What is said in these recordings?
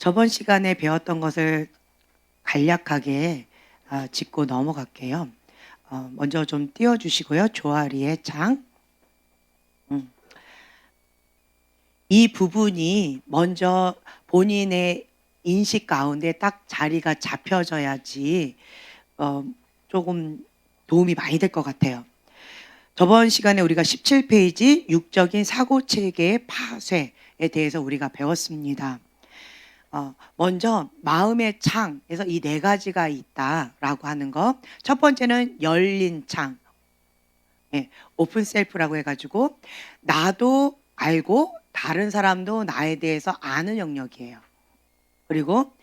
저번 시간에 배웠던 것을 간략하게 짚고 넘어갈게요. 먼저 좀 띄워주시고요. 조아리의 장. 음. 이 부분이 먼저 본인의 인식 가운데 딱 자리가 잡혀져야지 조금 도움이 많이 될 것 같아요. 저번 시간에 우리가 17페이지 육적인 사고체계의 파쇄에 대해서 우리가 배웠습니다. 먼저 마음의 창에서 이 네 가지가 있다라고 하는 거. 첫 번째는 열린 창, 오픈 셀프라고 해가지고 나도 알고 다른 사람도 나에 대해서 아는 영역이에요. 그리고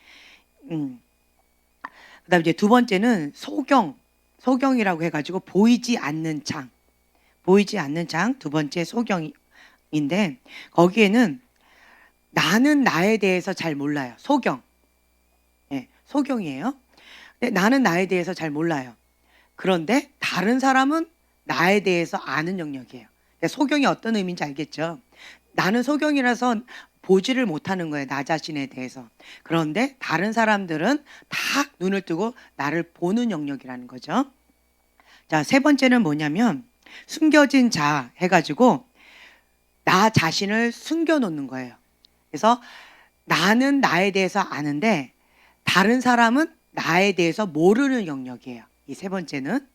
그다음 이제 두 번째는 소경이라고 해가지고 보이지 않는 창, 두 번째 소경인데 거기에는 나는 나에 대해서 잘 몰라요. 소경이에요. 근데 나는 나에 대해서 잘 몰라요. 그런데 다른 사람은 나에 대해서 아는 영역이에요. 소경이 어떤 의미인지 알겠죠? 나는 소경이라서 보지를 못하는 거예요. 나 자신에 대해서. 그런데 다른 사람들은 다 눈을 뜨고 나를 보는 영역이라는 거죠. 자, 세 번째는 뭐냐면 숨겨진 자 해가지고 나 자신을 숨겨놓는 거예요. 그래서 나는 나에 대해서 아는데 다른 사람은 나에 대해서 모르는 영역이에요. 이 세 번째는.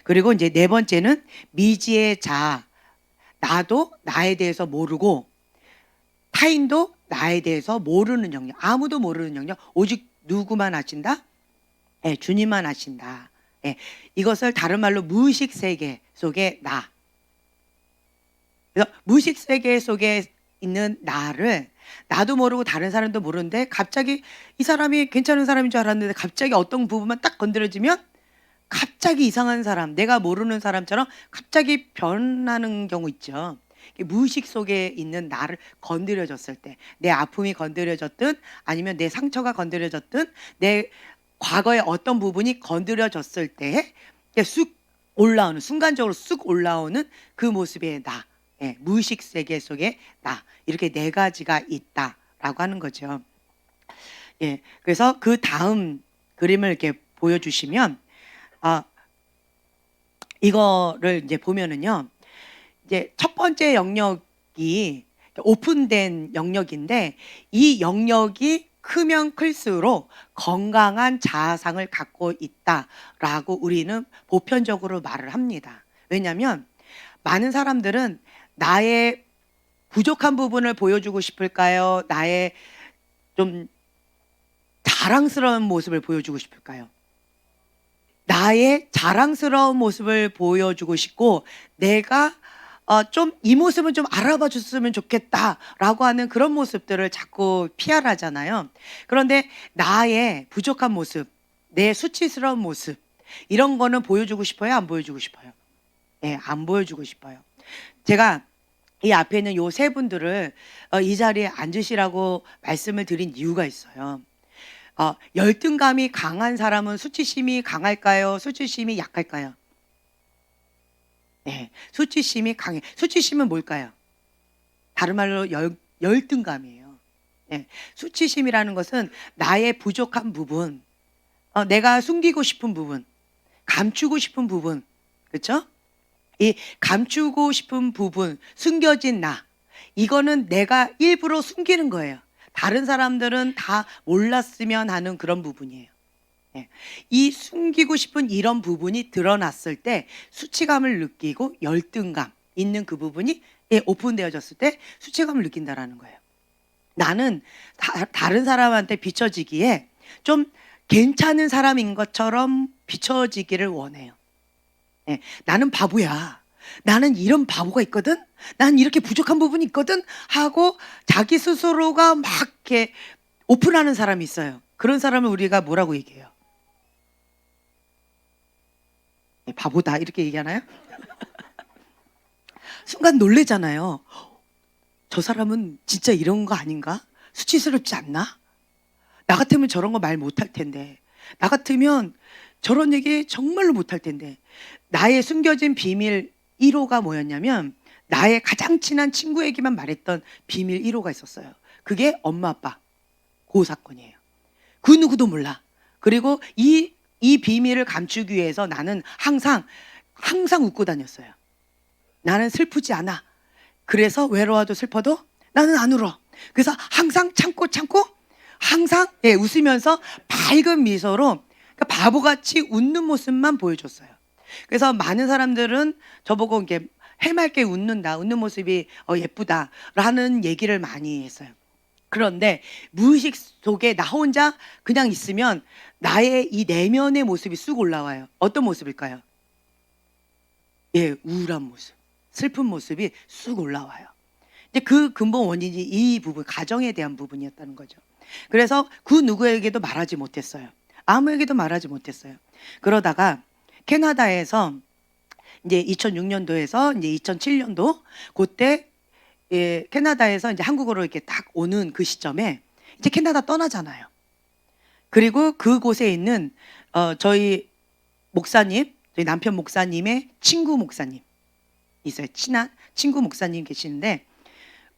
그리고 이제 네 번째는 미지의 자. 나도 나에 대해서 모르고 타인도 나에 대해서 모르는 영역. 아무도 모르는 영역. 오직 누구만 아신다? 주님만 아신다. 이것을 다른 말로 무의식 세계 속의 나. 그래서 무의식 세계 속에 있는 나를 나도 모르고 다른 사람도 모르는데 갑자기 이 사람이 괜찮은 사람인 줄 알았는데 갑자기 어떤 부분만 딱 건드려지면 갑자기 이상한 사람, 내가 모르는 사람처럼 갑자기 변하는 경우 있죠. 무의식 속에 있는 나를 건드려졌을 때, 내 아픔이 건드려졌든 아니면 내 상처가 건드려졌든 내 과거의 어떤 부분이 건드려졌을 때 쑥 올라오는, 순간적으로 쑥 올라오는 그 모습의 나, 무의식 세계 속에 나, 이렇게 네 가지가 있다라고 하는 거죠. 그래서 그 다음 그림을 이렇게 보여주시면 이거를 이제 보면은요, 이제 첫 번째 영역이 오픈된 영역인데 이 영역이 크면 클수록 건강한 자아상을 갖고 있다라고 우리는 보편적으로 말을 합니다. 왜냐하면 많은 사람들은 나의 부족한 부분을 보여주고 싶을까요? 나의 좀 자랑스러운 모습을 보여주고 싶을까요? 나의 자랑스러운 모습을 보여주고 싶고 내가 좀 이 모습은 좀 알아봐 줬으면 좋겠다라고 하는 그런 모습들을 자꾸 PR 하잖아요. 그런데 나의 부족한 모습, 내 수치스러운 모습 이런 거는 보여주고 싶어요? 안 보여주고 싶어요? 안 보여주고 싶어요. 제가 이 앞에 있는 요 세 분들을 이 자리에 앉으시라고 말씀을 드린 이유가 있어요. 열등감이 강한 사람은 수치심이 강할까요? 수치심이 약할까요? 수치심이 강해. 수치심은 뭘까요? 다른 말로 열등감이에요. 수치심이라는 것은 나의 부족한 부분, 내가 숨기고 싶은 부분, 감추고 싶은 부분, 그렇죠? 이 감추고 싶은 부분, 숨겨진 나, 이거는 내가 일부러 숨기는 거예요. 다른 사람들은 다 몰랐으면 하는 그런 부분이에요. 이 숨기고 싶은 이런 부분이 드러났을 때 수치감을 느끼고 열등감 있는 그 부분이 오픈되어졌을 때 수치감을 느낀다라는 거예요. 나는 다른 사람한테 비춰지기에 좀 괜찮은 사람인 것처럼 비춰지기를 원해요. 나는 바보야. 나는 이런 바보가 있거든. 난 이렇게 부족한 부분이 있거든 하고 자기 스스로가 막 이렇게 오픈하는 사람이 있어요. 그런 사람을 우리가 뭐라고 얘기해요? 바보다 이렇게 얘기하나요? 순간 놀래잖아요. 저 사람은 진짜 이런 거 아닌가? 수치스럽지 않나? 나 같으면 저런 거 말 못할 텐데, 나 같으면 저런 얘기 정말로 못할 텐데. 나의 숨겨진 비밀 1호가 뭐였냐면 나의 가장 친한 친구에게만 말했던 비밀 1호가 있었어요. 그게 엄마 아빠. 그 사건이에요. 그 누구도 몰라. 그리고 이 비밀을 감추기 위해서 나는 항상 웃고 다녔어요. 나는 슬프지 않아. 그래서 외로워도 슬퍼도 나는 안 울어. 그래서 항상 참고 항상 웃으면서 밝은 미소로, 그러니까 바보같이 웃는 모습만 보여줬어요. 그래서 많은 사람들은 저보고 이게 해맑게 웃는 모습이 예쁘다라는 얘기를 많이 했어요. 그런데 무의식 속에 나 혼자 그냥 있으면 나의 이 내면의 모습이 쑥 올라와요. 어떤 모습일까요? 우울한 모습, 슬픈 모습이 쑥 올라와요. 이제 그 근본 원인이 이 부분, 가정에 대한 부분이었다는 거죠. 그래서 그 누구에게도 말하지 못했어요. 아무에게도 말하지 못했어요. 그러다가 캐나다에서 이제 2006년도에서 이제 2007년도 그때 캐나다에서 이제 한국으로 이렇게 딱 오는 그 시점에 이제 캐나다 떠나잖아요. 그리고 그곳에 있는 저희 목사님, 저희 남편 목사님의 친구 목사님 있어요. 친한 친구 목사님 계시는데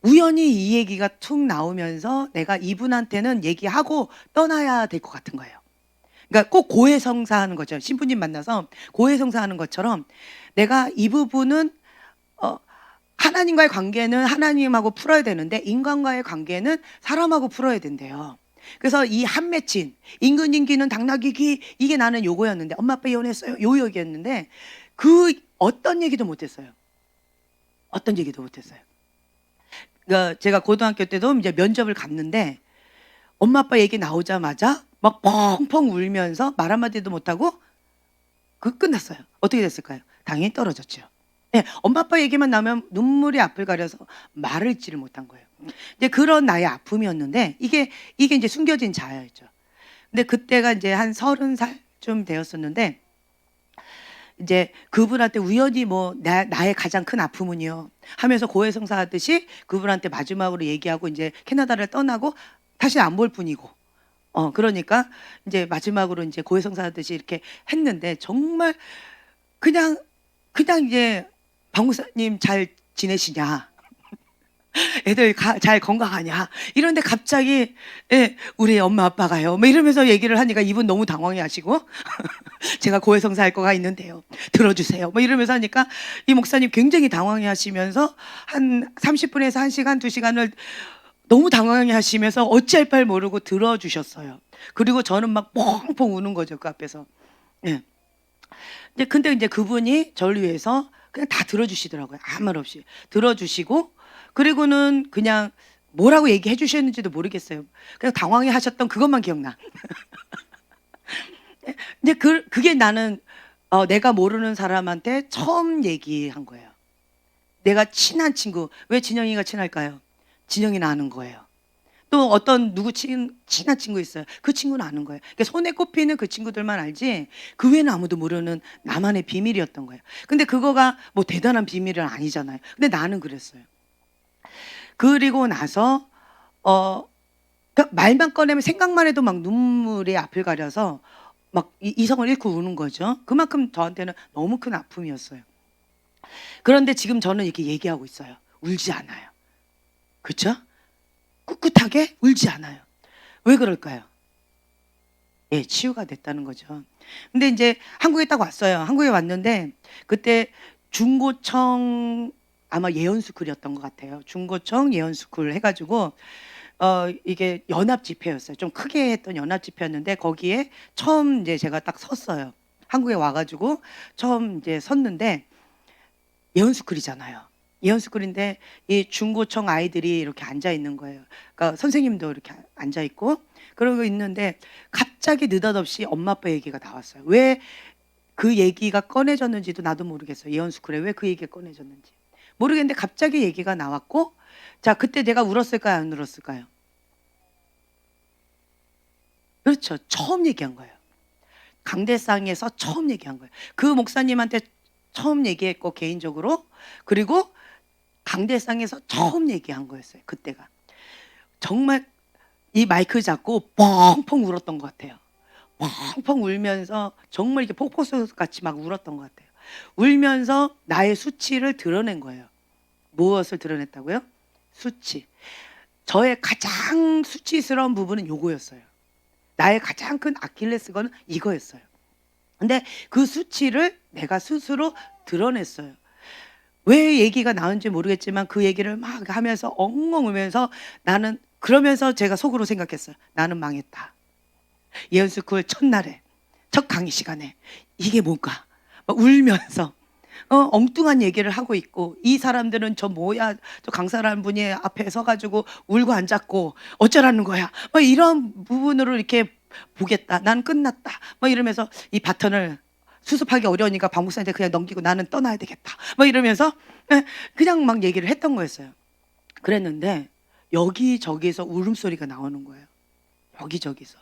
우연히 이 얘기가 툭 나오면서 내가 이분한테는 얘기하고 떠나야 될 것 같은 거예요. 그러니까 꼭 고해성사하는 거죠. 신부님 만나서 고해성사하는 것처럼 내가 이 부분은 하나님과의 관계는 하나님하고 풀어야 되는데 인간과의 관계는 사람하고 풀어야 된대요. 그래서 이 한 맺힌 임근임기는 당나귀기, 이게 나는 요거였는데, 엄마 아빠 이혼했어요, 요 얘기였는데 그 어떤 얘기도 못했어요. 어떤 얘기도 못했어요. 그러니까 제가 고등학교 때도 이제 면접을 갔는데 엄마 아빠 얘기 나오자마자 막 펑펑 울면서 말 한마디도 못하고 끝났어요. 어떻게 됐을까요? 당연히 떨어졌죠. 엄마 아빠 얘기만 나오면 눈물이 앞을 가려서 말을 잇지를 못한 거예요. 이제 그런 나의 아픔이었는데 이게 이제 숨겨진 자아였죠. 근데 그때가 이제 한 30살쯤 되었었는데 이제 그분한테 우연히 나의 가장 큰 아픔은요 하면서 고해성사하듯이 그분한테 마지막으로 얘기하고 이제 캐나다를 떠나고 다시 안 볼 뿐이고 그러니까 이제 마지막으로 이제 고해성사하듯이 이렇게 했는데 정말 그냥 이제 박목사님 잘 지내시냐, 애들 잘 건강하냐 이런데 갑자기 우리 엄마 아빠가요 이러면서 얘기를 하니까 이분 너무 당황해 하시고 제가 고해성사 할 거가 있는데요 들어주세요 이러면서 하니까 이 목사님 굉장히 당황해 하시면서 한 30분에서 1시간 2시간을 너무 당황해 하시면서 어찌할 바를 모르고 들어주셨어요. 그리고 저는 막 펑펑 우는 거죠, 그 앞에서. 근데 이제 그분이 저를 위해서 그냥 다 들어주시더라고요. 아무 말 없이 들어주시고, 그리고는 그냥 뭐라고 얘기해 주셨는지도 모르겠어요. 그냥 당황해 하셨던 그것만 기억나. 근데 그게 나는 내가 모르는 사람한테 처음 얘기한 거예요. 내가 친한 친구, 왜 진영이가 친할까요? 진영이는 아는 거예요. 또 어떤 친한 친구 있어요. 그 친구는 아는 거예요. 그러니까 손에 꼽히는 그 친구들만 알지 그 외에는 아무도 모르는 나만의 비밀이었던 거예요. 근데 그거가 뭐 대단한 비밀은 아니잖아요. 근데 나는 그랬어요. 그리고 나서 그러니까 말만 꺼내면 생각만 해도 막 눈물이 앞을 가려서 막 이성을 잃고 우는 거죠. 그만큼 저한테는 너무 큰 아픔이었어요. 그런데 지금 저는 이렇게 얘기하고 있어요. 울지 않아요. 그렇죠? 꿋꿋하게 울지 않아요. 왜 그럴까요? 치유가 됐다는 거죠. 근데 이제 한국에 딱 왔어요. 한국에 왔는데 그때 중고청 아마 예언스쿨이었던 것 같아요. 중고청 예언스쿨 해가지고 이게 연합 집회였어요. 좀 크게 했던 연합 집회였는데 거기에 처음 이제 제가 딱 섰어요. 한국에 와가지고 처음 이제 섰는데 예언스쿨이잖아요. 예언스쿨인데 이 중고청 아이들이 이렇게 앉아 있는 거예요. 그러니까 선생님도 이렇게 앉아 있고 그러고 있는데 갑자기 느닷없이 엄마 아빠 얘기가 나왔어요. 왜 그 얘기가 꺼내졌는지도 나도 모르겠어요. 예언스쿨에 왜 그 얘기가 꺼내졌는지 모르겠는데 갑자기 얘기가 나왔고, 자 그때 내가 울었을까요, 안 울었을까요? 그렇죠. 처음 얘기한 거예요. 강대상에서 처음 얘기한 거예요. 그 목사님한테 처음 얘기했고 개인적으로, 그리고 강대상에서 처음 얘기한 거였어요. 그때가 정말 이 마이크 잡고 펑펑 울었던 것 같아요. 펑펑 울면서 정말 이렇게 폭포수 같이 막 울었던 것 같아요. 울면서 나의 수치를 드러낸 거예요. 무엇을 드러냈다고요? 수치. 저의 가장 수치스러운 부분은 요거였어요. 나의 가장 큰 아킬레스건은 이거였어요. 근데 그 수치를 내가 스스로 드러냈어요. 왜 얘기가 나온지 모르겠지만 그 얘기를 막 하면서 엉엉 울면서 나는 그러면서 제가 속으로 생각했어요. '나는 망했다. 예언스쿨 첫날에 첫 강의 시간에 이게 뭔가.' 막 울면서 엉뚱한 얘기를 하고 있고, 이 사람들은 '저 뭐야, 저 강사라는 분이 앞에 서 가지고 울고 앉았고 어쩌라는 거야.' 막 이런 부분으로 이렇게 보겠다. '난 끝났다.' 막 이러면서 이 바턴을 수습하기 어려우니까 박 목사한테 그냥 넘기고 '나는 떠나야 되겠다.' 막 이러면서 그냥 막 얘기를 했던 거였어요. 그랬는데 여기저기서 울음소리가 나오는 거예요. 여기저기서.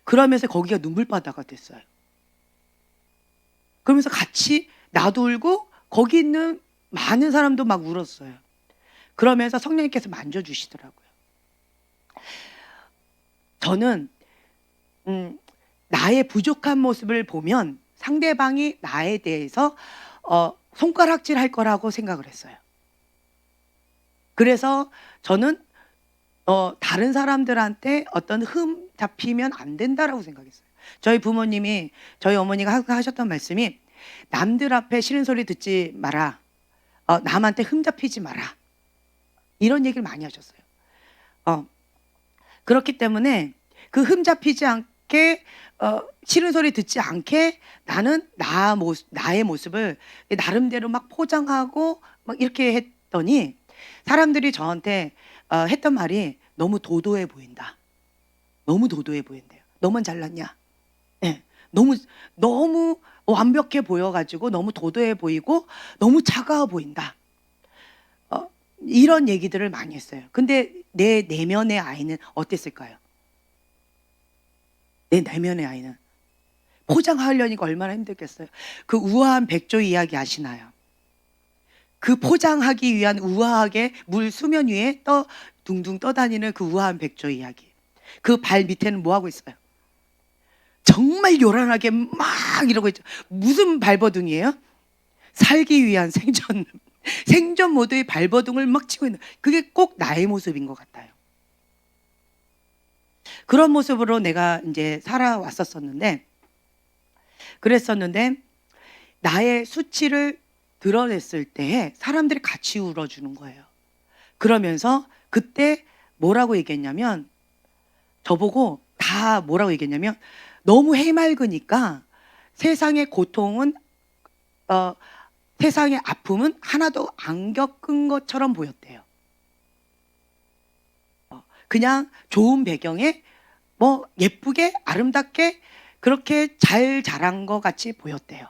그러면서 거기가 눈물바다가 됐어요. 그러면서 같이 나도 울고 거기 있는 많은 사람도 막 울었어요. 그러면서 성령님께서 만져주시더라고요. 저는 나의 부족한 모습을 보면 상대방이 나에 대해서 손가락질할 거라고 생각을 했어요. 그래서 저는 다른 사람들한테 어떤 흠 잡히면 안 된다라고 생각했어요. 저희 부모님이, 저희 어머니가 항상 하셨던 말씀이 "남들 앞에 싫은 소리 듣지 마라. 남한테 흠 잡히지 마라." 이런 얘기를 많이 하셨어요. 어 그렇기 때문에 그 흠 잡히지 않게, 싫은 소리 듣지 않게 나는 나의 모습을 나름대로 막 포장하고 막 이렇게 했더니 사람들이 저한테 했던 말이 "너무 도도해 보인다. 너무 도도해 보인대요. 너만 잘났냐?" 예. 너무 완벽해 보여 가지고 너무 도도해 보이고 너무 차가워 보인다. 이런 얘기들을 많이 했어요. 근데 내 내면의 아이는 어땠을까요? 내 내면의 아이는 포장하려니까 얼마나 힘들겠어요. 그 우아한 백조 이야기 아시나요? 그 포장하기 위한 우아하게 물 수면 위에 둥둥 떠다니는 그 우아한 백조 이야기. 그 발 밑에는 뭐 하고 있어요? 정말 요란하게 막 이러고 있죠. 무슨 발버둥이에요? 살기 위한 생존 모드의 발버둥을 막 치고 있는, 그게 꼭 나의 모습인 것 같아요. 그런 모습으로 내가 인제 살아왔었었는데, 그랬었는데 나의 수치를 드러냈을 때에 사람들이 같이 울어주는 거예요. 그러면서 그때 뭐라고 얘기했냐면, 저보고 다 뭐라고 얘기했냐면 너무 해맑으니까 세상의 고통은 세상의 아픔은 하나도 안 겪은 것처럼 보였대요. 그냥 좋은 배경에 뭐 예쁘게 아름답게 그렇게 잘 자란 것 같이 보였대요.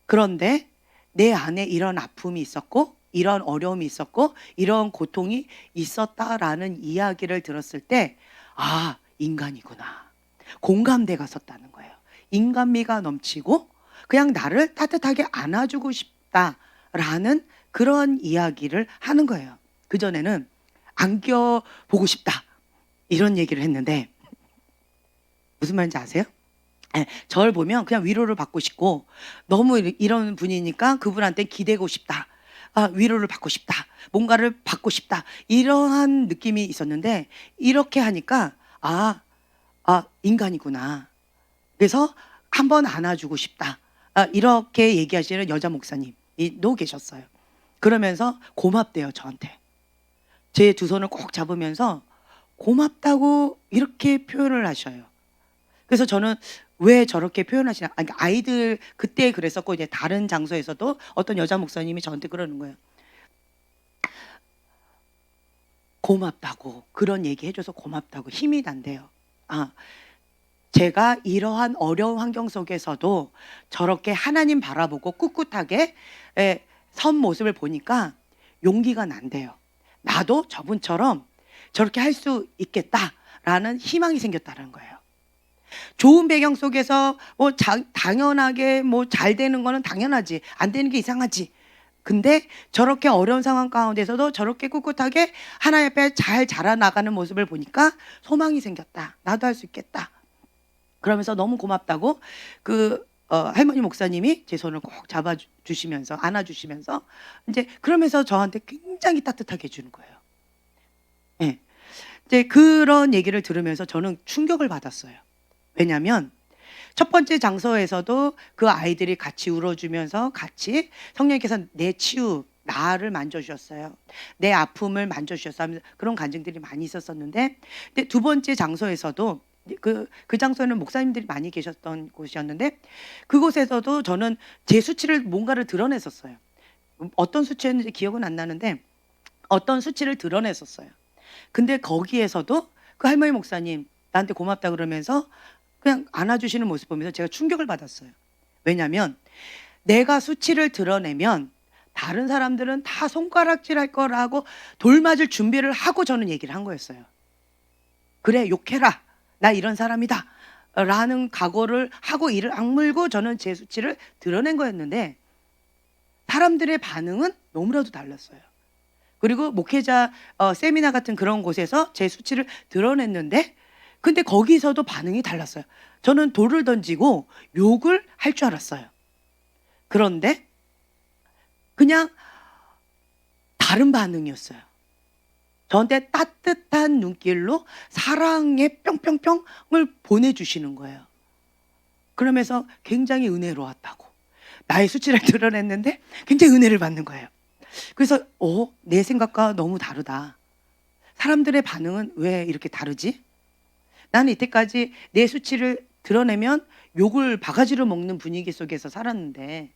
그런데 내 안에 이런 아픔이 있었고 이런 어려움이 있었고 이런 고통이 있었다라는 이야기를 들었을 때, 아, 인간이구나. 공감대가 섰다는 거예요. 인간미가 넘치고 그냥 나를 따뜻하게 안아주고 싶다라는 그런 이야기를 하는 거예요. 그전에는 안겨보고 싶다 이런 얘기를 했는데, 무슨 말인지 아세요? 예, 저를 보면 그냥 위로를 받고 싶고 너무 이런 분이니까 그분한테 기대고 싶다. 위로를 받고 싶다. 뭔가를 받고 싶다. 이러한 느낌이 있었는데 이렇게 하니까 인간이구나. 그래서 한번 안아주고 싶다. 이렇게 얘기하시는 여자 목사님도 계셨어요. 그러면서 고맙대요, 저한테. 제 두 손을 꼭 잡으면서 고맙다고 이렇게 표현을 하셔요. 그래서 저는 왜 저렇게 표현하시나, 그러니까 아이들 그때 그랬었고 이제 다른 장소에서도 어떤 여자 목사님이 저한테 그러는 거예요. 고맙다고, 그런 얘기해 줘서 고맙다고 힘이 난대요. 제가 이러한 어려운 환경 속에서도 저렇게 하나님 바라보고 꿋꿋하게 선 모습을 보니까 용기가 난대요. 나도 저분처럼 저렇게 할 수 있겠다라는 희망이 생겼다는 거예요. 좋은 배경 속에서 뭐 당연하게 뭐 잘 되는 거는 당연하지, 안 되는 게 이상하지. 근데 저렇게 어려운 상황 가운데서도 저렇게 꿋꿋하게 하나님 앞에 잘 자라나가는 모습을 보니까 소망이 생겼다. 나도 할 수 있겠다. 그러면서 너무 고맙다고 할머니 목사님이 제 손을 꼭 잡아 주시면서 안아 주시면서 이제 그러면서 저한테 굉장히 따뜻하게 해 주는 거예요. 예. 이제 그런 얘기를 들으면서 저는 충격을 받았어요. 왜냐하면 첫 번째 장소에서도 그 아이들이 같이 울어주면서 같이 성령님께서 내 치유, 나를 만져주셨어요. 내 아픔을 만져주셨어요 하면서 그런 간증들이 많이 있었었는데, 근데 두 번째 장소에서도 그 장소에는 목사님들이 많이 계셨던 곳이었는데, 그곳에서도 저는 제 수치를 뭔가를 드러냈었어요. 어떤 수치였는지 기억은 안 나는데 어떤 수치를 드러냈었어요. 근데 거기에서도 그 할머니 목사님 나한테 고맙다 그러면서 그냥 안아주시는 모습 보면서 제가 충격을 받았어요. 왜냐하면 내가 수치를 드러내면 다른 사람들은 다 손가락질할 거라고 돌맞을 준비를 하고 저는 얘기를 한 거였어요. 그래, 욕해라, 나 이런 사람이다 라는 각오를 하고 이를 악물고 저는 제 수치를 드러낸 거였는데, 사람들의 반응은 너무나도 달랐어요. 그리고 목회자 세미나 같은 그런 곳에서 제 수치를 드러냈는데, 근데 거기서도 반응이 달랐어요. 저는 돌을 던지고 욕을 할 줄 알았어요. 그런데 그냥 다른 반응이었어요. 저한테 따뜻한 눈길로 사랑의 뿅뿅뿅을 보내주시는 거예요. 그러면서 굉장히 은혜로웠다고, 나의 수치를 드러냈는데 굉장히 은혜를 받는 거예요. 그래서 내 생각과 너무 다르다. 사람들의 반응은 왜 이렇게 다르지? 나는 이때까지 내 수치를 드러내면 욕을 바가지로 먹는 분위기 속에서 살았는데,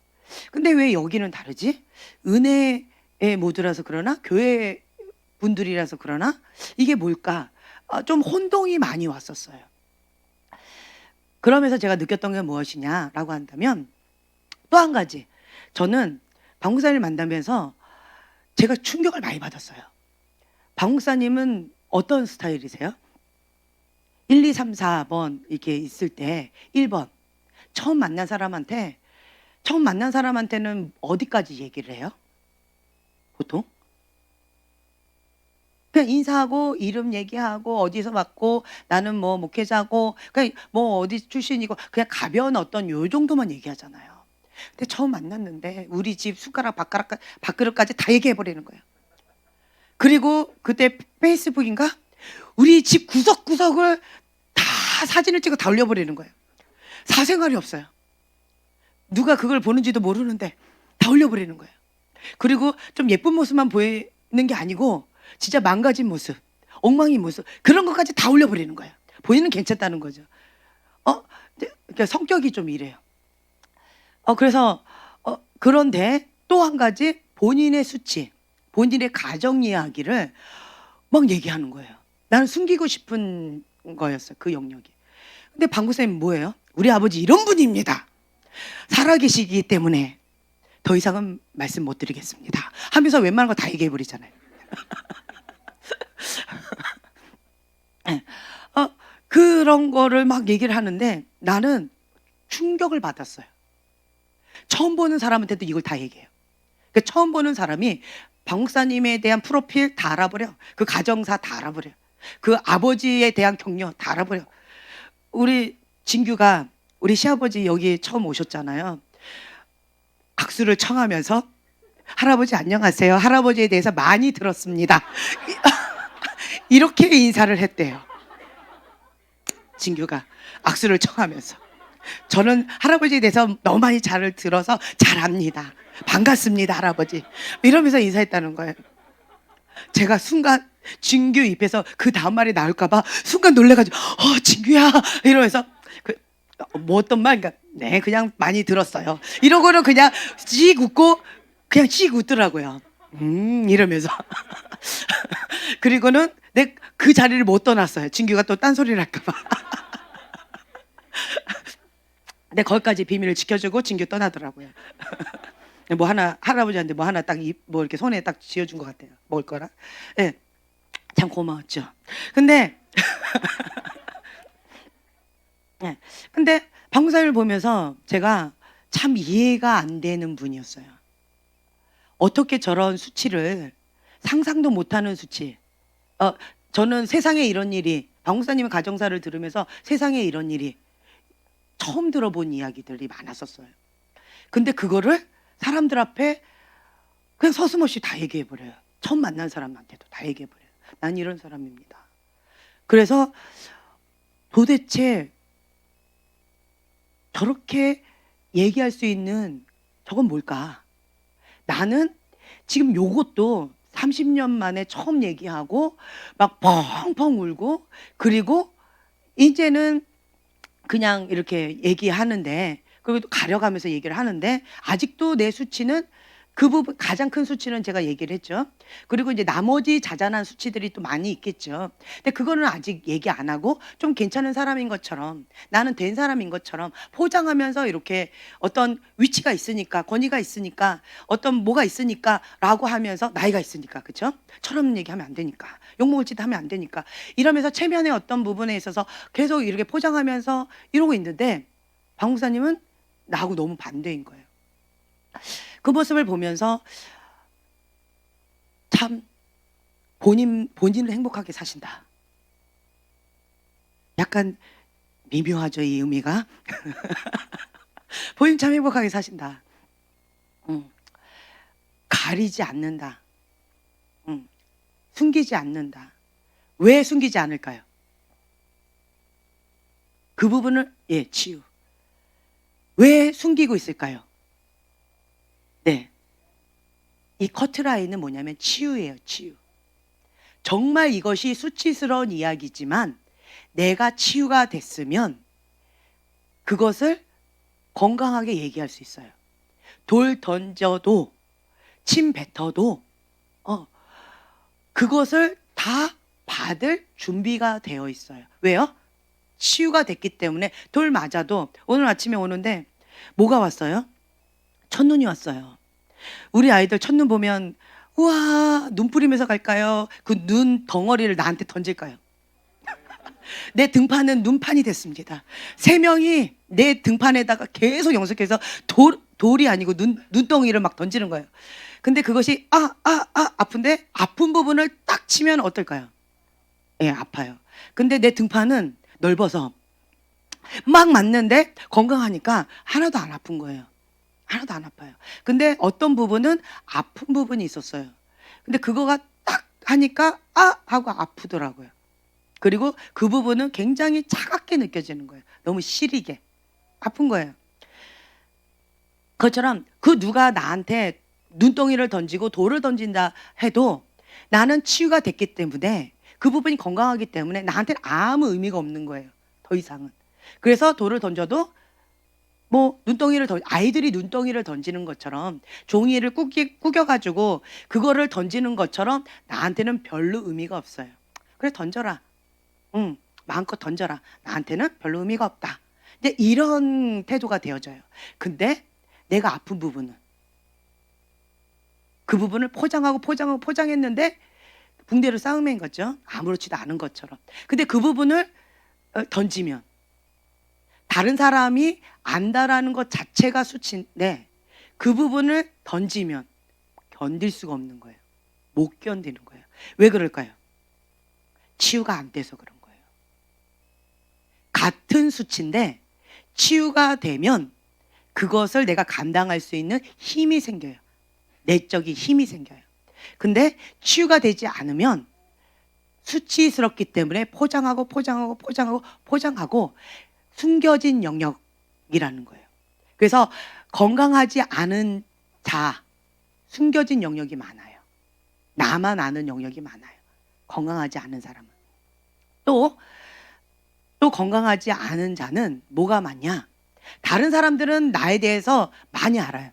근데 왜 여기는 다르지? 은혜의 모드라서 그러나? 교회 분들이라서 그러나? 이게 뭘까? 좀 혼동이 많이 왔었어요. 그러면서 제가 느꼈던 게 무엇이냐라고 한다면, 또 한 가지, 저는 박 목사님을 만나면서 제가 충격을 많이 받았어요. 박 목사님은 어떤 스타일이세요? 1, 2, 3, 4번 이렇게 있을 때 1번 처음 만난 사람한테는 어디까지 얘기를 해요? 보통? 그냥 인사하고 이름 얘기하고 어디서 왔고 나는 뭐 목회자고 그냥 뭐 어디 출신이고 그냥 가벼운 어떤 요 정도만 얘기하잖아요. 근데 처음 만났는데 우리 집 숟가락 밥그릇까지 다 얘기해 버리는 거예요. 그리고 그때 페이스북인가 우리 집 구석구석을 다 사진을 찍어 다 올려버리는 거예요. 사생활이 없어요. 누가 그걸 보는지도 모르는데 다 올려버리는 거예요. 그리고 좀 예쁜 모습만 보이는 게 아니고 진짜 망가진 모습, 엉망인 모습, 그런 것까지 다 올려버리는 거예요. 본인은 괜찮다는 거죠. 그러니까 성격이 좀 이래요. 그래서 그런데 또 한 가지 본인의 수치, 본인의 가정 이야기를 막 얘기하는 거예요. 나는 숨기고 싶은 거였어요, 그 영역이. 근데 박 목사님 뭐예요? 우리 아버지 이런 분입니다. 살아계시기 때문에 더 이상은 말씀 못 드리겠습니다 하면서 웬만한 거 다 얘기해 버리잖아요. 그런 거를 막 얘기를 하는데 나는 충격을 받았어요. 처음 보는 사람한테도 이걸 다 얘기해요. 그러니까 처음 보는 사람이 박 목사님에 대한 프로필 다 알아버려. 그 가정사 다 알아버려. 그 아버지에 대한 격려 다 알아버려. 우리 진규가 우리 시아버지 여기 처음 오셨잖아요. 악수를 청하면서 할아버지 안녕하세요. 할아버지에 대해서 많이 들었습니다. 이렇게 인사를 했대요. 진규가 악수를 청하면서. 저는 할아버지에 대해서 너무 많이 잘 들어서 잘 압니다. 반갑습니다, 할아버지. 이러면서 인사했다는 거예요. 제가 순간 진규 입에서 그 다음 말이 나올까봐 순간 놀래가지고 진규야 이러면서 뭐 어떤 말, 그러니까 네 그냥 많이 들었어요. 이러고는 그냥 씩 웃고 그냥 씩 웃더라고요. 이러면서 그리고는 내 그 자리를 못 떠났어요. 진규가 또 딴소리를 할까봐. 근데 거기까지 비밀을 지켜주고 진규 떠나더라고요. 뭐 하나 할아버지한테 뭐 하나 딱 뭐 이렇게 손에 딱 쥐어준 것 같아요. 먹을 거라. 네, 참 고마웠죠. 근데 네, 근데 박 목사님을 보면서 제가 참 이해가 안 되는 분이었어요. 어떻게 저런 수치를 상상도 못하는 수치. 저는 세상에 이런 일이 박 목사님의 가정사를 들으면서 세상에 이런 일이 처음 들어본 이야기들이 많았었어요. 근데 그거를 사람들 앞에 그냥 서슴없이 다 얘기해버려요. 처음 만난 사람한테도 다 얘기해버려요. 난 이런 사람입니다. 그래서 도대체 저렇게 얘기할 수 있는 저건 뭘까? 나는 지금 요것도 30년 만에 처음 얘기하고 막 펑펑 울고, 그리고 이제는 그냥 이렇게 얘기하는데, 그리고 또 가려가면서 얘기를 하는데, 아직도 내 수치는 그 부분, 가장 큰 수치는 제가 얘기를 했죠. 그리고 이제 나머지 자잘한 수치들이 또 많이 있겠죠. 근데 그거는 아직 얘기 안 하고 좀 괜찮은 사람인 것처럼, 나는 된 사람인 것처럼 포장하면서 이렇게 어떤 위치가 있으니까, 권위가 있으니까, 어떤 뭐가 있으니까 라고 하면서, 나이가 있으니까, 그쵸? 철없는 얘기하면 안 되니까, 욕먹을 짓 하면 안 되니까, 이러면서 체면의 어떤 부분에 있어서 계속 이렇게 포장하면서 이러고 있는데, 박 목사님은 나하고 너무 반대인 거예요. 그 모습을 보면서 참 본인을 행복하게 사신다. 약간 미묘하죠, 이 의미가. 본인 참 행복하게 사신다. 가리지 않는다. 숨기지 않는다. 왜 숨기지 않을까요? 그 부분을, 치유. 왜 숨기고 있을까요? 네. 이 커트라인은 뭐냐면 치유예요, 치유. 정말 이것이 수치스러운 이야기지만 내가 치유가 됐으면 그것을 건강하게 얘기할 수 있어요. 돌 던져도, 침 뱉어도, 그것을 다 받을 준비가 되어 있어요. 왜요? 치유가 됐기 때문에. 돌 맞아도, 오늘 아침에 오는데 뭐가 왔어요? 첫눈이 왔어요. 우리 아이들 첫눈 보면 우와 눈 뿌리면서 갈까요? 그 눈 덩어리를 나한테 던질까요? 내 등판은 눈판이 됐습니다. 3명이 내 등판에다가 계속 영속해서 돌이 아니고 눈덩이를 막 던지는 거예요. 근데 그것이 아픈데, 아픈 부분을 딱 치면 어떨까요? 아파요. 근데 내 등판은 넓어서 막 맞는데 건강하니까 하나도 안 아픈 거예요. 하나도 안 아파요. 근데 어떤 부분은 아픈 부분이 있었어요. 근데 그거가 딱 하니까 하고 아프더라고요. 그리고 그 부분은 굉장히 차갑게 느껴지는 거예요. 너무 시리게 아픈 거예요. 그것처럼 그 누가 나한테 눈덩이를 던지고 돌을 던진다 해도 나는 치유가 됐기 때문에, 그 부분이 건강하기 때문에 나한테는 아무 의미가 없는 거예요, 더 이상은. 그래서 돌을 던져도 아이들이 눈덩이를 던지는 것처럼, 종이를 구겨가지고 그거를 던지는 것처럼 나한테는 별로 의미가 없어요. 그래, 던져라. 마음껏 던져라. 나한테는 별로 의미가 없다. 이제 이런 태도가 되어져요. 근데 내가 아픈 부분은, 그 부분을 포장했는데 붕대로 싸움인 거죠. 아무렇지도 않은 것처럼. 근데 그 부분을 던지면, 다른 사람이 안다라는 것 자체가 수치인데 그 부분을 던지면 견딜 수가 없는 거예요. 못 견디는 거예요. 왜 그럴까요? 치유가 안 돼서 그런 거예요. 같은 수치인데 치유가 되면 그것을 내가 감당할 수 있는 힘이 생겨요. 내적인 힘이 생겨요. 근데 치유가 되지 않으면 수치스럽기 때문에 포장하고 숨겨진 영역이라는 거예요. 그래서 건강하지 않은 숨겨진 영역이 많아요. 나만 아는 영역이 많아요. 건강하지 않은 사람은. 또 건강하지 않은 자는 뭐가 많냐? 다른 사람들은 나에 대해서 많이 알아요.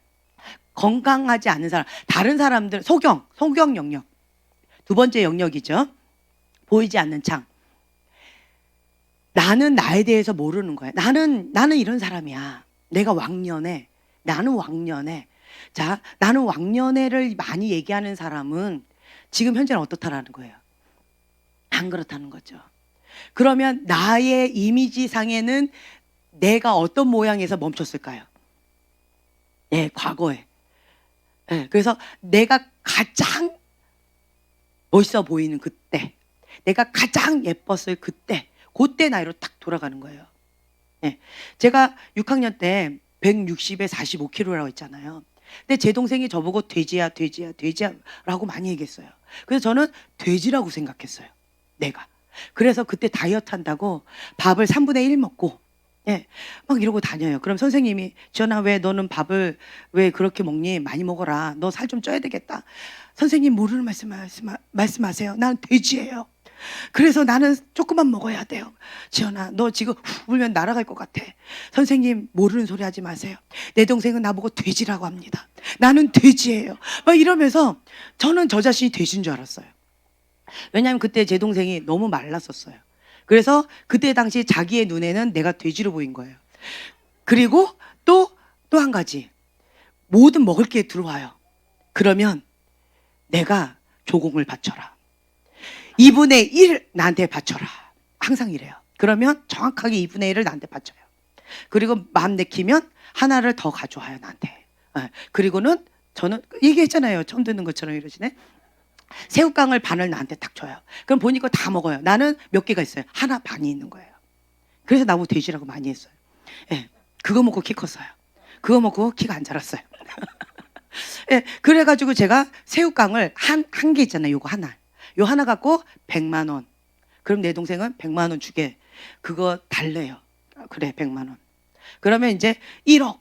건강하지 않은 사람, 다른 사람들, 소경 영역. 두 번째 영역이죠. 보이지 않는 창. 나는 나에 대해서 모르는 거야. 나는 이런 사람이야. 나는 왕년에. 자, 나는 왕년에를 많이 얘기하는 사람은 지금 현재는 어떻다라는 거예요. 안 그렇다는 거죠. 그러면 나의 이미지상에는 내가 어떤 모양에서 멈췄을까요? 과거에. 그래서 내가 가장 멋있어 보이는 그때, 내가 가장 예뻤을 그때 나이로 딱 돌아가는 거예요. 제가 6학년 때 160에 45kg라고 했잖아요. 근데 제 동생이 저보고 돼지야, 돼지야, 돼지야라고 많이 얘기했어요. 그래서 저는 돼지라고 생각했어요. 내가. 그래서 그때 다이어트 한다고 밥을 3분의 1 먹고 예, 막 이러고 다녀요. 그럼 선생님이 지연아 왜 너는 밥을 왜 그렇게 먹니? 많이 먹어라. 너 살 좀 쪄야 되겠다. 선생님 모르는 말씀하세요. 난 돼지예요. 그래서 나는 조금만 먹어야 돼요. 지연아 너 지금 후 울면 날아갈 것 같아. 선생님 모르는 소리 하지 마세요. 내 동생은 나보고 돼지라고 합니다. 나는 돼지예요. 막 이러면서 저는 저 자신이 돼지인 줄 알았어요. 왜냐하면 그때 제 동생이 너무 말랐었어요. 그래서 그때 당시 자기의 눈에는 내가 돼지로 보인 거예요. 그리고 또 한 가지 뭐든 먹을 게 들어와요. 그러면 내가 조공을 바쳐라. 2분의 1 나한테 바쳐라. 항상 이래요. 그러면 정확하게 2분의 1을 나한테 바쳐요. 그리고 마음 내키면 하나를 더 가져와요 나한테. 그리고는 저는 얘기했잖아요. 처음 듣는 것처럼 이러시네. 새우깡을 반을 나한테 딱 줘요. 그럼 보니까 다 먹어요. 나는 몇 개가 있어요. 하나 반이 있는 거예요. 그래서 나보고 돼지라고 많이 했어요. 예, 그거 먹고 키 컸어요. 그거 먹고 키가 안 자랐어요. 예, 그래가지고 제가 새우깡을 한 개 있잖아요. 요거 하나. 요 하나 갖고 100만 원. 그럼 내 동생은 100만 원 주게. 그거 달래요. 그래 100만 원. 그러면 이제 1억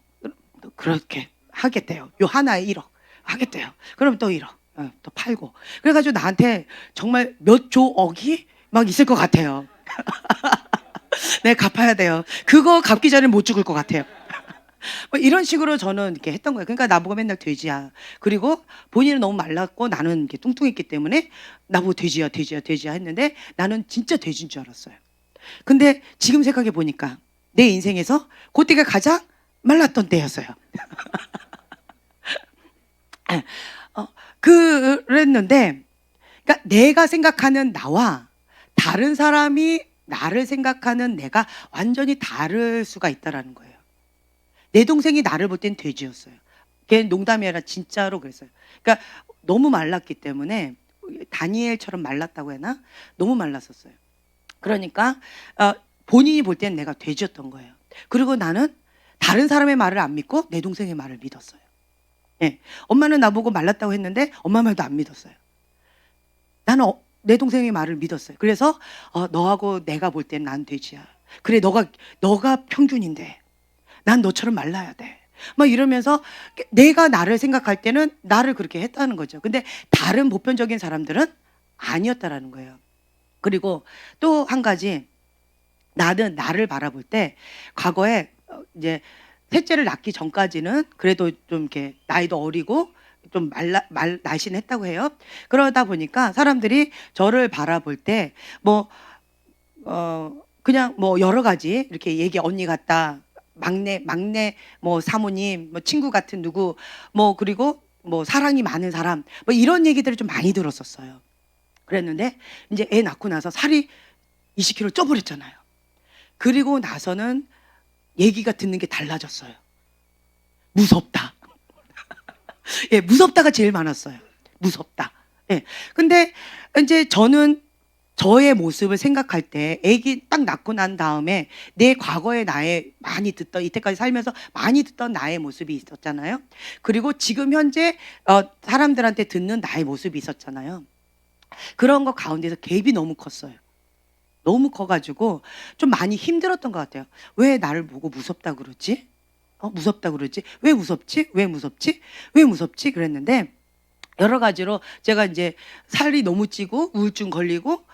그렇게 하겠대요. 요 하나에 1억 하겠대요. 그럼 또 1억. 또 팔고. 그래가지고 나한테 정말 몇 조억이 막 있을 것 같아요. 내가 갚아야 돼요. 그거 갚기 전에 못 죽을 것 같아요. 뭐 이런 식으로 저는 이렇게 했던 거예요. 그러니까 나보고 맨날 돼지야. 그리고 본인은 너무 말랐고 나는 이렇게 뚱뚱했기 때문에 나보고 돼지야, 돼지야, 돼지야 했는데 나는 진짜 돼지인 줄 알았어요. 근데 지금 생각해 보니까 내 인생에서 그때가 가장 말랐던 때였어요. 그랬는데, 그러니까 내가 생각하는 나와 다른 사람이 나를 생각하는 내가 완전히 다를 수가 있다라는 거예요. 내 동생이 나를 볼 땐 돼지였어요. 걔 농담이 아니라 진짜로 그랬어요. 그러니까 너무 말랐기 때문에 다니엘처럼 말랐다고 해나? 너무 말랐었어요. 그러니까 본인이 볼 땐 내가 돼지였던 거예요. 그리고 나는 다른 사람의 말을 안 믿고 내 동생의 말을 믿었어요. 예, 엄마는 나보고 말랐다고 했는데 엄마 말도 안 믿었어요. 나는 내 동생의 말을 믿었어요. 그래서 너하고 내가 볼 땐 난 돼지야. 그래 너가 평균인데 난 너처럼 말라야 돼. 막 이러면서 내가 나를 생각할 때는 나를 그렇게 했다는 거죠. 근데 다른 보편적인 사람들은 아니었다라는 거예요. 그리고 또 한 가지 나는 나를 바라볼 때 과거에 이제 셋째를 낳기 전까지는 그래도 좀 이렇게 나이도 어리고 좀 날씬했다고 해요. 그러다 보니까 사람들이 저를 바라볼 때 뭐 그냥 뭐 여러 가지 이렇게 얘기 언니 같다. 막내 뭐 사모님 뭐 친구 같은 누구 뭐 그리고 뭐 사랑이 많은 사람 뭐 이런 얘기들을 좀 많이 들었었어요. 그랬는데 이제 애 낳고 나서 살이 20kg 쪄버렸잖아요. 그리고 나서는 얘기가 듣는 게 달라졌어요. 무섭다. 예, 무섭다가 제일 많았어요. 무섭다. 예. 근데 이제 저는 저의 모습을 생각할 때 아기 딱 낳고 난 다음에 내 과거의 나의 많이 듣던 이때까지 살면서 많이 듣던 나의 모습이 있었잖아요. 그리고 지금 현재 사람들한테 듣는 나의 모습이 있었잖아요. 그런 거 가운데서 갭이 너무 컸어요. 너무 커가지고 좀 많이 힘들었던 것 같아요. 왜 나를 보고 무섭다 그러지? 무섭다 그러지? 왜 무섭지? 왜 무섭지? 왜 무섭지? 그랬는데 여러 가지로 제가 이제 살이 너무 찌고 우울증 걸리고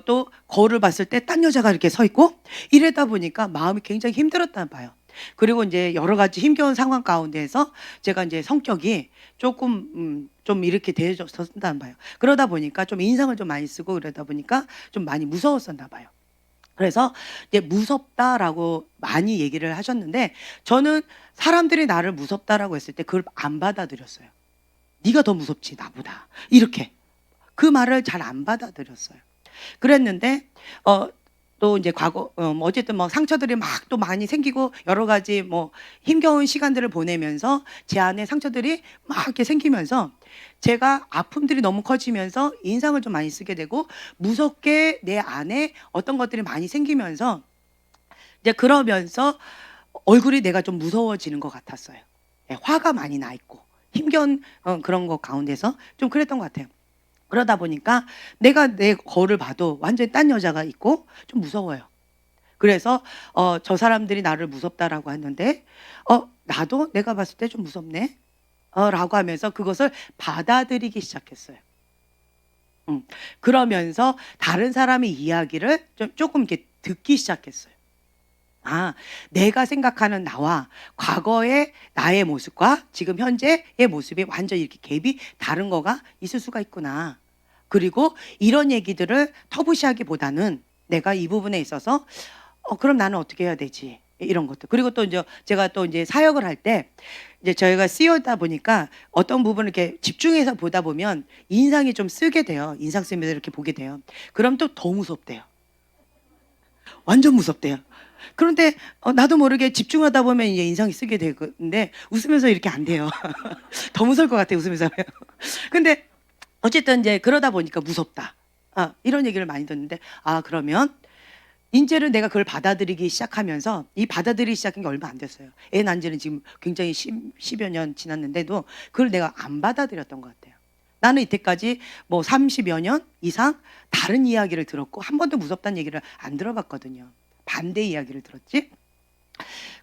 또 거울을 봤을 때 딴 여자가 이렇게 서 있고 이러다 보니까 마음이 굉장히 힘들었다 봐요. 그리고 이제 여러 가지 힘겨운 상황 가운데에서 제가 이제 성격이 조금 좀 이렇게 되어졌었나 봐요. 그러다 보니까 좀 인상을 좀 많이 쓰고 그러다 보니까 좀 많이 무서웠었나 봐요. 그래서 이제 무섭다라고 많이 얘기를 하셨는데 저는 사람들이 나를 무섭다라고 했을 때 그걸 안 받아들였어요. 네가 더 무섭지 나보다 이렇게 그 말을 잘 안 받아들였어요. 그랬는데 또 이제 과거 어쨌든 뭐 상처들이 막 또 많이 생기고 여러 가지 뭐 힘겨운 시간들을 보내면서 제 안에 상처들이 막 이렇게 생기면서 제가 아픔들이 너무 커지면서 인상을 좀 많이 쓰게 되고 무섭게 내 안에 어떤 것들이 많이 생기면서 이제 그러면서 얼굴이 내가 좀 무서워지는 것 같았어요. 예, 화가 많이 나 있고 힘겨운 그런 거 가운데서 좀 그랬던 것 같아요. 그러다 보니까 내가 내 거울을 봐도 완전히 딴 여자가 있고 좀 무서워요. 그래서 저 사람들이 나를 무섭다라고 하는데 나도 내가 봤을 때 좀 무섭네. 라고 하면서 그것을 받아들이기 시작했어요. 그러면서 다른 사람의 이야기를 조금 이렇게 듣기 시작했어요. 아, 내가 생각하는 나와 과거의 나의 모습과 지금 현재의 모습이 완전히 이렇게 갭이 다른 거가 있을 수가 있구나. 그리고 이런 얘기들을 터부시하기보다는 내가 이 부분에 있어서 그럼 나는 어떻게 해야 되지? 이런 것들. 그리고 또 이제 제가 또 이제 사역을 할 때 이제 저희가 CEO다 보니까 어떤 부분을 이렇게 집중해서 보다 보면 인상이 좀 쓰게 돼요. 인상 쓰면서 이렇게 보게 돼요. 그럼 또 더 무섭대요. 완전 무섭대요. 그런데 나도 모르게 집중하다 보면 이제 인상이 쓰게 되는데 웃으면서 이렇게 안 돼요. 더 무서울 것 같아요. 웃으면서 하면. 근데 어쨌든 이제 그러다 보니까 무섭다. 이런 얘기를 많이 듣는데 그러면 인제는 내가 그걸 받아들이기 시작하면서 이 받아들이기 시작한 게 얼마 안 됐어요. 애 낳은 지는 지금 굉장히 10여 년 지났는데도 그걸 내가 안 받아들였던 것 같아요. 나는 이때까지 뭐 30여 년 이상 다른 이야기를 들었고 한 번도 무섭다는 얘기를 안 들어봤거든요. 반대 이야기를 들었지.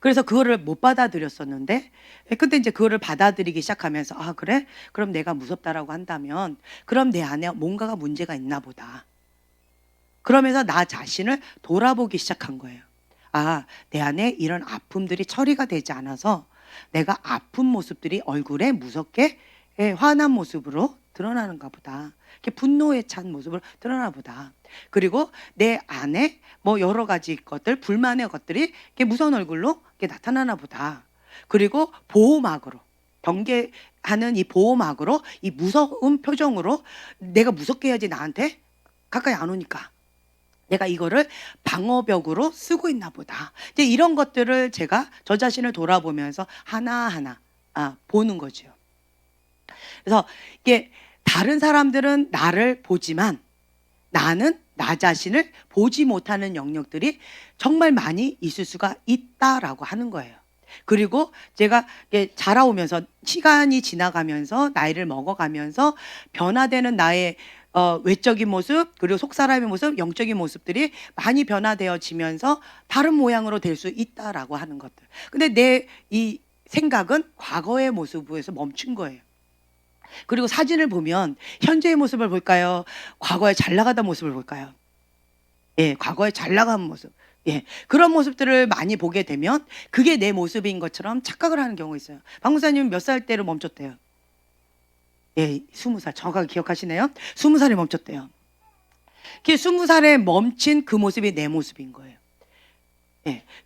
그래서 그거를 못 받아들였었는데 근데 이제 그거를 받아들이기 시작하면서 그래? 그럼 내가 무섭다라고 한다면 그럼 내 안에 뭔가가 문제가 있나 보다. 그러면서 나 자신을 돌아보기 시작한 거예요. 내 안에 이런 아픔들이 처리가 되지 않아서 내가 아픈 모습들이 얼굴에 무섭게 화난 모습으로 드러나는가 보다. 이렇게 분노에 찬 모습으로 드러나 보다. 그리고 내 안에 뭐 여러 가지 것들, 불만의 것들이 이렇게 무서운 얼굴로 이렇게 나타나나 보다. 그리고 보호막으로, 경계하는 이 보호막으로 이 무서운 표정으로 내가 무섭게 해야지 나한테 가까이 안 오니까. 내가 이거를 방어벽으로 쓰고 있나 보다. 이제 이런 것들을 제가 저 자신을 돌아보면서 하나하나 보는 거죠. 그래서 이게 다른 사람들은 나를 보지만 나는 나 자신을 보지 못하는 영역들이 정말 많이 있을 수가 있다라고 하는 거예요. 그리고 제가 자라오면서 시간이 지나가면서 나이를 먹어가면서 변화되는 나의 외적인 모습 그리고 속사람의 모습, 영적인 모습들이 많이 변화되어지면서 다른 모양으로 될 수 있다라고 하는 것들. 근데 내 이 생각은 과거의 모습에서 멈춘 거예요. 그리고 사진을 보면 현재의 모습을 볼까요? 과거에 잘 나가던 모습을 볼까요? 과거에 잘 나간 모습. 그런 모습들을 많이 보게 되면 그게 내 모습인 것처럼 착각을 하는 경우가 있어요. 박 목사님은 몇 살 때로 멈췄대요? 20살. 정확하게 기억하시네요. 20살에 멈췄대요. 20살에 멈춘 그 모습이 내 모습인 거예요.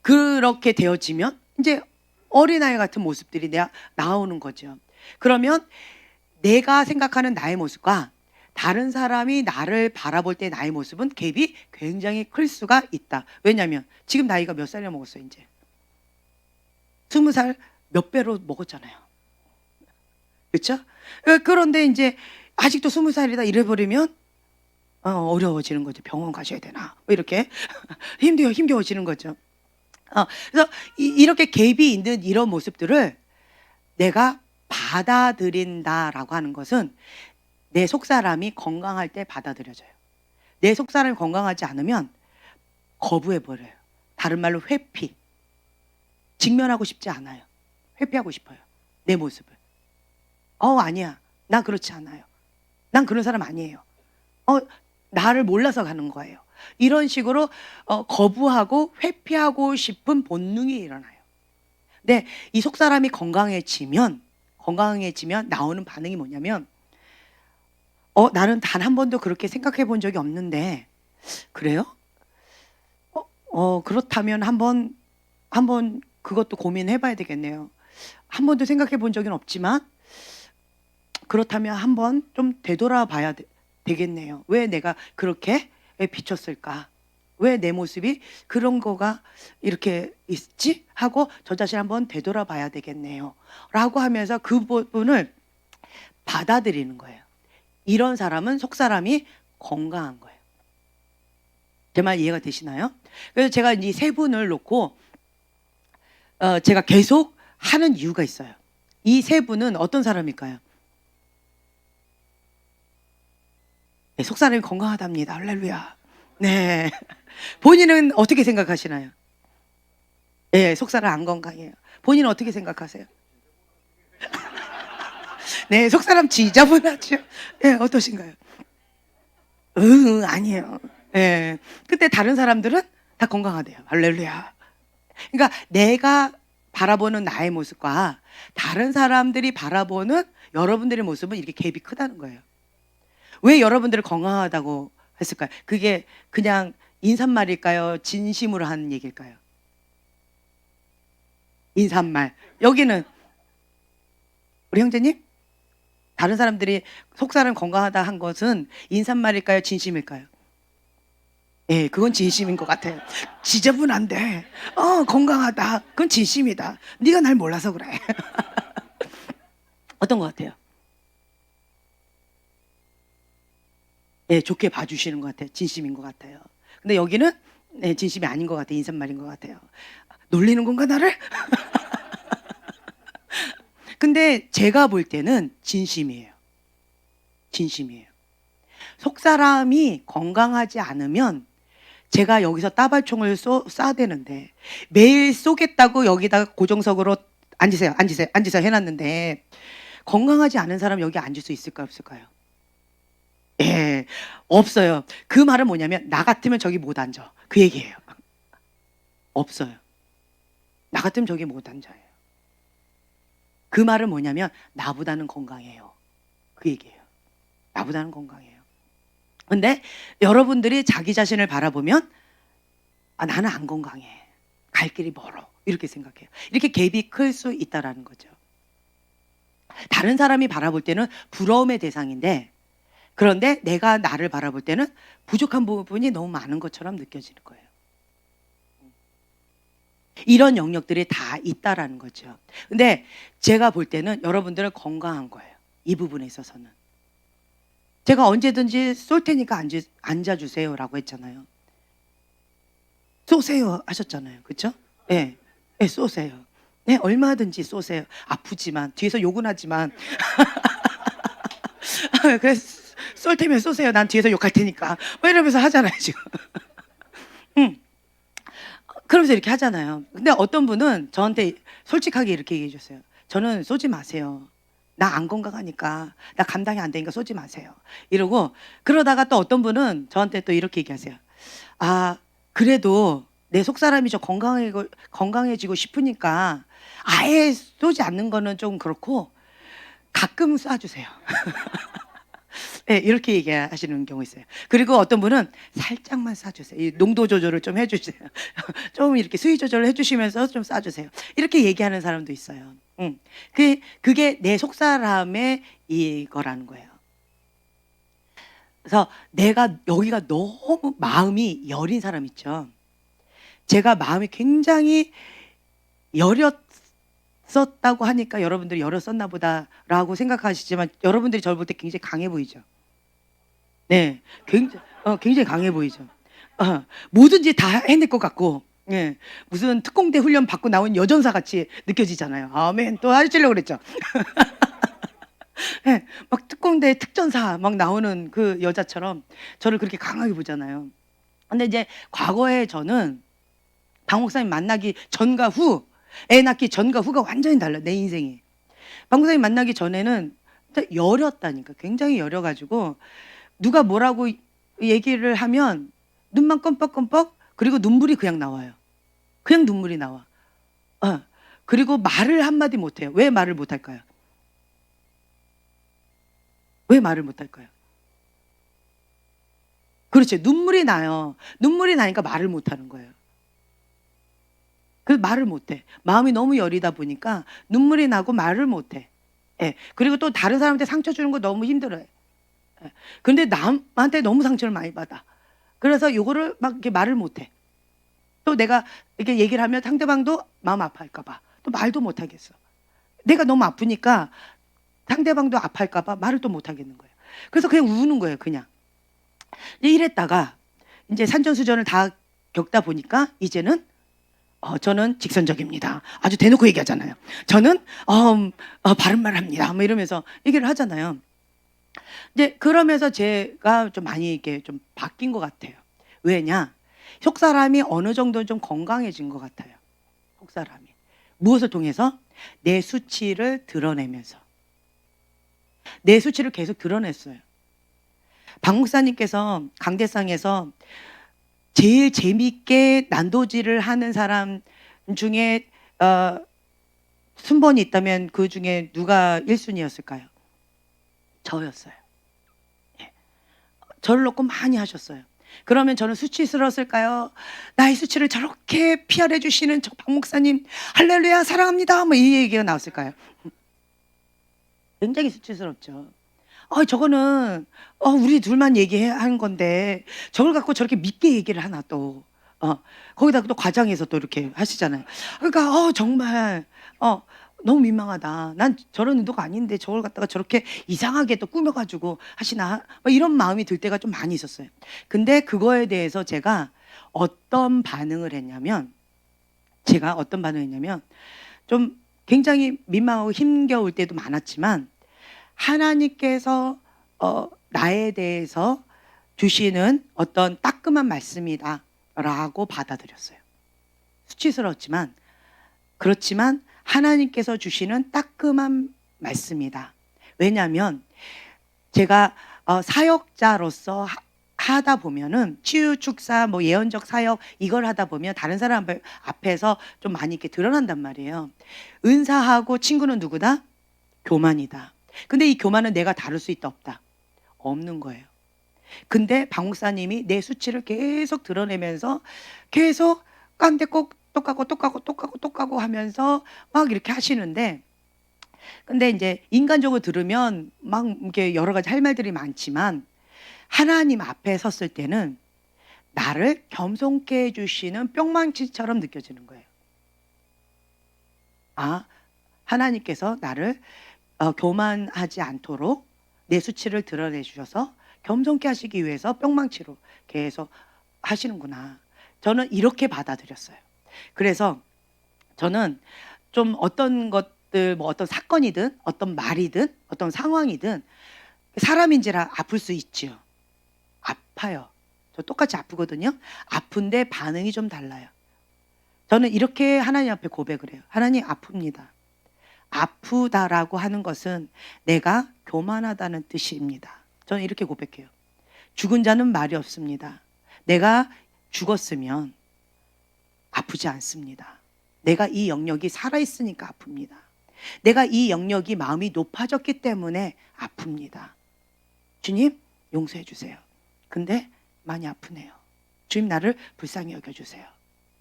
그렇게 되어지면 이제 어린아이 같은 모습들이 나오는 거죠. 그러면 내가 생각하는 나의 모습과 다른 사람이 나를 바라볼 때 나의 모습은 갭이 굉장히 클 수가 있다. 왜냐하면 지금 나이가 몇 살이나 먹었어요, 이제? 20살 몇 배로 먹었잖아요. 그렇죠? 그런데 이제 아직도 20살이다 이래버리면 어려워지는 거죠. 병원 가셔야 되나? 이렇게 힘겨워지는 거죠. 그래서 이렇게 갭이 있는 이런 모습들을 내가 받아들인다라고 하는 것은 내 속사람이 건강할 때 받아들여져요. 내 속사람이 건강하지 않으면 거부해버려요. 다른 말로 회피. 직면하고 싶지 않아요. 회피하고 싶어요. 내 모습을. 아니야. 난 그렇지 않아요. 난 그런 사람 아니에요. 나를 몰라서 가는 거예요. 이런 식으로 거부하고 회피하고 싶은 본능이 일어나요. 근데 이 속사람이 건강해지면 나오는 반응이 뭐냐면 나는 단 한 번도 그렇게 생각해 본 적이 없는데 그래요? 그렇다면 한번 그것도 고민해 봐야 되겠네요. 한 번도 생각해 본 적은 없지만 그렇다면 한번 좀 되돌아 봐야 되겠네요. 왜 내가 그렇게 비쳤을까? 왜 내 모습이 그런 거가 이렇게 있지? 하고 저 자신 한번 되돌아 봐야 되겠네요. 라고 하면서 그 부분을 받아들이는 거예요. 이런 사람은 속사람이 건강한 거예요. 제 말 이해가 되시나요? 그래서 제가 이 세 분을 놓고 제가 계속 하는 이유가 있어요. 이 세 분은 어떤 사람일까요? 네, 속사람이 건강하답니다. 할렐루야. 네. 본인은 어떻게 생각하시나요? 네, 속사람 안 건강해요. 본인은 어떻게 생각하세요? 네, 속사람 지저분하죠. 네, 어떠신가요? 응, 아니에요. 예. 근데 다른 사람들은 다 건강하대요. 할렐루야. 그러니까 내가 바라보는 나의 모습과 다른 사람들이 바라보는 여러분들의 모습은 이렇게 갭이 크다는 거예요. 왜 여러분들을 건강하다고 했을까요? 그게 그냥 인사말일까요? 진심으로 하는 얘기일까요? 인사말. 여기는 우리 형제님? 다른 사람들이 속사람 건강하다 한 것은 인사말일까요? 진심일까요? 예, 그건 진심인 것 같아요. 지저분한데, 건강하다. 그건 진심이다. 네가 날 몰라서 그래. 어떤 것 같아요? 예, 좋게 봐주시는 것 같아요. 진심인 것 같아요. 근데 여기는 네, 진심이 아닌 것 같아요. 인사말인 것 같아요. 놀리는 건가, 나를? 근데 제가 볼 때는 진심이에요. 진심이에요. 속사람이 건강하지 않으면 제가 여기서 따발총을 쏴야 되는데 매일 쏘겠다고 여기다 고정석으로 앉으세요, 앉으세요, 앉으세요 해놨는데 건강하지 않은 사람 여기 앉을 수 있을까요, 없을까요? 예, 없어요. 그 말은 뭐냐면 나 같으면 저기 못 앉아. 그 얘기예요. 없어요. 나 같으면 저기 못 앉아요. 그 말은 뭐냐면 나보다는 건강해요. 그 얘기예요. 나보다는 건강해요. 근데 여러분들이 자기 자신을 바라보면 나는 안 건강해. 갈 길이 멀어. 이렇게 생각해요. 이렇게 갭이 클 수 있다라는 거죠. 다른 사람이 바라볼 때는 부러움의 대상인데 그런데 내가 나를 바라볼 때는 부족한 부분이 너무 많은 것처럼 느껴지는 거예요. 이런 영역들이 다 있다라는 거죠. 근데 제가 볼 때는 여러분들은 건강한 거예요. 이 부분에 있어서는. 제가 언제든지 쏠 테니까 앉아주세요라고 했잖아요. 쏘세요 하셨잖아요. 그렇죠? 네, 네, 쏘세요. 네, 얼마든지 쏘세요. 아프지만 뒤에서 욕은 하지만 그래서 쏠 테면 쏘세요. 난 뒤에서 욕할 테니까. 뭐 이러면서 하잖아요 지금. 그러면서 이렇게 하잖아요. 근데 어떤 분은 저한테 솔직하게 이렇게 얘기해 줬어요. 저는 쏘지 마세요. 나 안 건강하니까, 나 감당이 안 되니까 쏘지 마세요. 이러고 그러다가 또 어떤 분은 저한테 또 이렇게 얘기하세요. 그래도 내 속사람이 좀 건강해지고 싶으니까 아예 쏘지 않는 거는 좀 그렇고 가끔 쏴주세요. 네, 이렇게 얘기하시는 경우 있어요. 그리고 어떤 분은 살짝만 쏴주세요. 이 농도 조절을 좀 해주세요. 좀 이렇게 수위 조절을 해주시면서 좀 쏴주세요. 이렇게 얘기하는 사람도 있어요. 그게 내 속사람의 이거라는 거예요. 그래서 내가 여기가 너무 마음이 여린 사람 있죠. 제가 마음이 굉장히 여렸었다고 하니까 여러분들이 여렸었나 보다라고 생각하시지만 여러분들이 저를 볼 때 굉장히 강해 보이죠. 네, 굉장히 강해 보이죠. 뭐든지 다 해낼 것 같고, 예, 무슨 특공대 훈련 받고 나온 여전사 같이 느껴지잖아요. 아멘. 또 하시려고 그랬죠. 예, 막 특공대 특전사 막 나오는 그 여자처럼 저를 그렇게 강하게 보잖아요. 근데 이제 과거에 저는 박 목사님 만나기 전과 후, 애 낳기 전과 후가 완전히 달라요. 내 인생이. 박 목사님 만나기 전에는 진짜 여렸다니까. 굉장히 여려가지고 누가 뭐라고 얘기를 하면 눈만 껌뻑껌뻑 그리고 눈물이 그냥 나와요. 그냥 눈물이 나와. 그리고 말을 한마디 못해요. 왜 말을 못할까요? 왜 말을 못할까요? 그렇죠. 눈물이 나요. 눈물이 나니까 말을 못하는 거예요. 그 말을 못해. 마음이 너무 여리다 보니까 눈물이 나고 말을 못해. 예. 그리고 또 다른 사람한테 상처 주는 거 너무 힘들어요. 예. 근데 남한테 너무 상처를 많이 받아. 그래서 요거를 막 이렇게 말을 못해. 또 내가 이렇게 얘기를 하면 상대방도 마음 아파할까봐 또 말도 못하겠어. 내가 너무 아프니까 상대방도 아파할까봐 말을 또 못하겠는 거예요. 그래서 그냥 우는 거예요, 그냥. 이랬다가 이제 산전수전을 다 겪다 보니까 이제는 저는 직선적입니다. 아주 대놓고 얘기하잖아요. 저는 바른 말 합니다. 뭐 이러면서 얘기를 하잖아요. 이제 그러면서 제가 좀 많이 이렇게 좀 바뀐 것 같아요. 왜냐? 속사람이 어느 정도는 좀 건강해진 것 같아요. 속사람이. 무엇을 통해서? 내 수치를 드러내면서. 내 수치를 계속 드러냈어요. 박 목사님께서 강대상에서 제일 재밌게 난도질을 하는 사람 중에 순번이 있다면 그 중에 누가 1순위였을까요? 저였어요. 예. 저를 놓고 많이 하셨어요. 그러면 저는 수치스러웠을까요? 나의 수치를 저렇게 피할해 주시는 저 박 목사님 할렐루야 사랑합니다 뭐 이 얘기가 나왔을까요? 굉장히 수치스럽죠. 저거는 우리 둘만 얘기하는 건데 저걸 갖고 저렇게 믿게 얘기를 하나 또. 거기다가 또 과장해서 또 이렇게 하시잖아요. 그러니까 정말 너무 민망하다. 난 저런 의도가 아닌데 저걸 갖다가 저렇게 이상하게 또 꾸며 가지고 하시나? 뭐 이런 마음이 들 때가 좀 많이 있었어요. 근데 그거에 대해서 제가 어떤 반응을 했냐면 좀 굉장히 민망하고 힘겨울 때도 많았지만 하나님께서 나에 대해서 주시는 어떤 따끔한 말씀이다라고 받아들였어요. 수치스러웠지만 그렇지만 하나님께서 주시는 따끔한 말씀이다. 왜냐하면 제가 사역자로서 하다 보면은 치유 축사 뭐 예언적 사역 이걸 하다 보면 다른 사람 앞에서 좀 많이 이렇게 드러난단 말이에요. 은사하고 친구는 누구다? 교만이다. 근데 이 교만은 내가 다룰 수 있다 없다? 없는 거예요. 근데 박 목사님이 내 수치를 계속 드러내면서 계속 깐데 꼭 똑같고 하면서 막 이렇게 하시는데 근데 이제 인간적으로 들으면 막 이렇게 여러 가지 할 말들이 많지만 하나님 앞에 섰을 때는 나를 겸손케 해주시는 뿅망치처럼 느껴지는 거예요. 하나님께서 나를 교만하지 않도록 내 수치를 드러내 주셔서 겸손케 하시기 위해서 뿅망치로 계속 하시는구나. 저는 이렇게 받아들였어요. 그래서 저는 좀 어떤 것들 뭐 어떤 사건이든 어떤 말이든 어떤 상황이든 사람인지라 아플 수 있지요. 아파요. 저 똑같이 아프거든요. 아픈데 반응이 좀 달라요. 저는 이렇게 하나님 앞에 고백을 해요. 하나님 아픕니다. 아프다라고 하는 것은 내가 교만하다는 뜻입니다. 저는 이렇게 고백해요. 죽은 자는 말이 없습니다. 내가 죽었으면 아프지 않습니다. 내가 이 영역이 살아있으니까 아픕니다. 내가 이 영역이 마음이 높아졌기 때문에 아픕니다. 주님 용서해 주세요. 근데 많이 아프네요. 주님 나를 불쌍히 여겨주세요.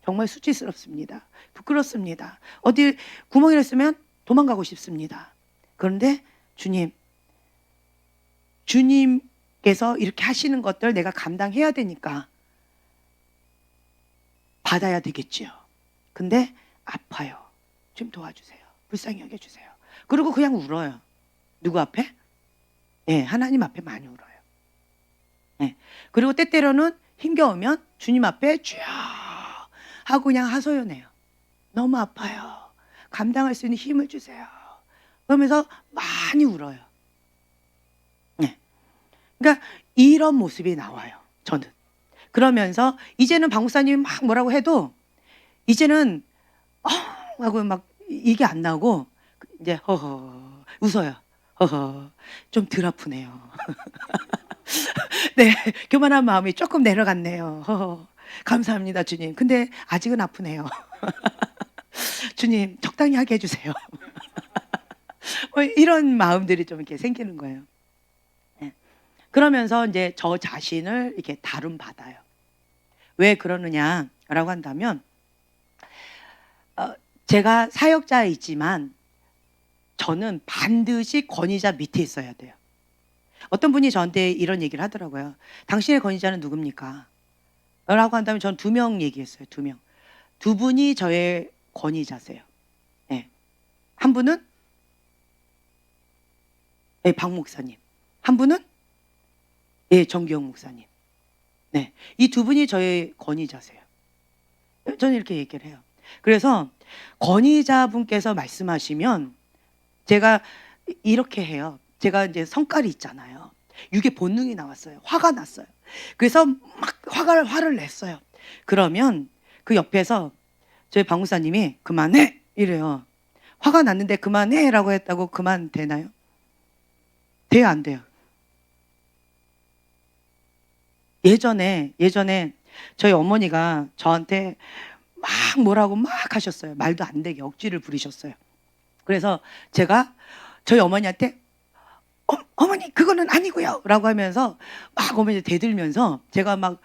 정말 수치스럽습니다. 부끄럽습니다. 어디 구멍이 났으면 도망가고 싶습니다. 그런데 주님께서 이렇게 하시는 것들 내가 감당해야 되니까 받아야 되겠지요. 근데 아파요. 좀 도와주세요. 불쌍히 여겨주세요. 그리고 그냥 울어요. 누구 앞에? 하나님 앞에 많이 울어요. 그리고 때때로는 힘겨우면 주님 앞에 쭉 하고 그냥 하소연해요. 너무 아파요. 감당할 수 있는 힘을 주세요. 그러면서 많이 울어요. 그러니까 이런 모습이 나와요. 저는. 그러면서 이제는 박 목사님이 막 뭐라고 해도 이제는 하고 막 이게 안 나오고 이제 허허 웃어요. 허허 좀 덜 아프네요. 네, 교만한 마음이 조금 내려갔네요. 허허 감사합니다 주님. 근데 아직은 아프네요. 주님 적당히 하게 해주세요. 이런 마음들이 좀 이렇게 생기는 거예요. 그러면서 이제 저 자신을 이렇게 다룸받아요. 왜 그러느냐라고 한다면 제가 사역자이지만 저는 반드시 권위자 밑에 있어야 돼요. 어떤 분이 저한테 이런 얘기를 하더라고요. 당신의 권위자는 누굽니까? 라고 한다면 저는 2명 얘기했어요. 2명. 2분이 저의 권위자세요. 한 분은 박 목사님. 한 분은 정기영 목사님. 이 2분이 저의 권위자세요. 저는 이렇게 얘기를 해요. 그래서 권위자분께서 말씀하시면 제가 이렇게 해요. 제가 이제 성깔이 있잖아요. 육의 본능이 나왔어요. 화가 났어요. 그래서 막 화를 냈어요. 그러면 그 옆에서 저희 박무사님이 그만해 이래요. 화가 났는데 그만해라고 했다고 그만 되나요? 돼요, 안 돼요? 예전에 저희 어머니가 저한테 막 뭐라고 막 하셨어요. 말도 안 되게 억지를 부리셨어요. 그래서 제가 저희 어머니한테 어머니 그거는 아니고요 라고 하면서 막 어머니 대들면서 제가 막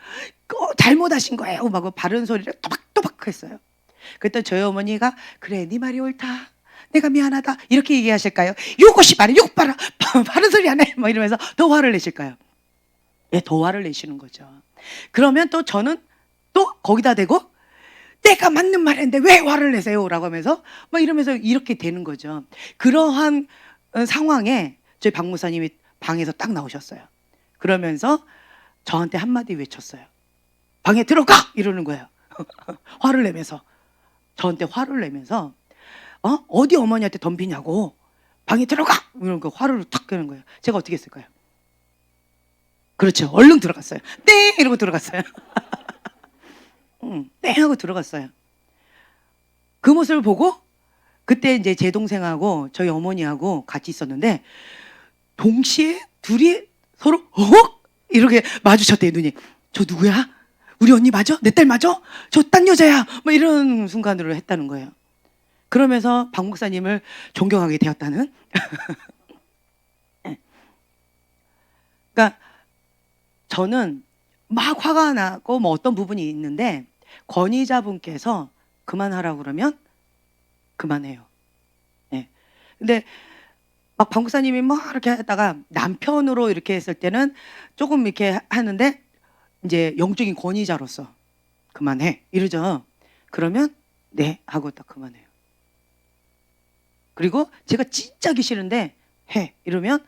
잘못하신 거예요 막 바른 소리를 또박또박 했어요. 그랬더니 저희 어머니가 그래 네 말이 옳다 내가 미안하다 이렇게 얘기하실까요? 요것이 말이야 욕 봐라 바른 소리 안 해 뭐 이러면서 더 화를 내실까요? 예, 더 화를 내시는 거죠. 그러면 또 저는 또 거기다 대고 내가 맞는 말인데 왜 화를 내세요? 라고 하면서 막 이러면서 이렇게 되는 거죠. 그러한 상황에 저희 박 목사님이 방에서 딱 나오셨어요. 그러면서 저한테 한마디 외쳤어요. 방에 들어가! 이러는 거예요. 화를 내면서. 저한테 화를 내면서 어디 어머니한테 덤비냐고 방에 들어가! 이런 거 화를 탁 끄는 거예요. 제가 어떻게 했을까요? 그렇죠. 얼른 들어갔어요. 네! 이러고 들어갔어요. 네! 하고 들어갔어요. 그 모습을 보고 그때 이제 제 동생하고 저희 어머니하고 같이 있었는데 동시에 둘이 서로 이렇게 마주쳤대요. 눈이. 저 누구야? 우리 언니 맞아? 내 딸 맞아? 저 딴 여자야? 뭐 이런 순간으로 했다는 거예요. 그러면서 박 목사님을 존경하게 되었다는. 그러니까 저는 막 화가 나고 뭐 어떤 부분이 있는데 권위자분께서 그만하라고 그러면 그만해요. 네. 근데 막 박 목사님이 막 이렇게 하다가 남편으로 이렇게 했을 때는 조금 이렇게 하는데 이제 영적인 권위자로서 그만해 이러죠. 그러면 네 하고 딱 그만해요. 그리고 제가 진짜 하기 싫은데 해 이러면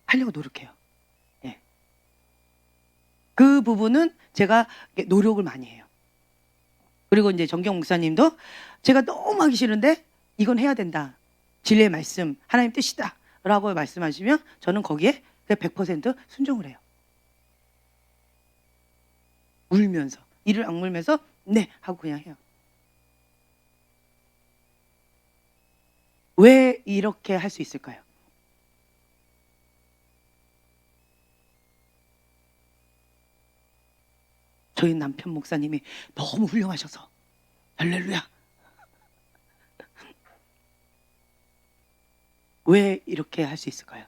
하려고 노력해요. 예. 그 부분은 제가 노력을 많이 해요. 그리고 이제 정경 목사님도 제가 너무 하기 싫은데 이건 해야 된다. 진리의 말씀, 하나님 뜻이다. 라고 말씀하시면 저는 거기에 100% 순종을 해요. 울면서, 이를 악물면서 네 하고 그냥 해요. 왜 이렇게 할 수 있을까요? 저희 남편 목사님이 너무 훌륭하셔서 할렐루야. 왜 이렇게 할 수 있을까요?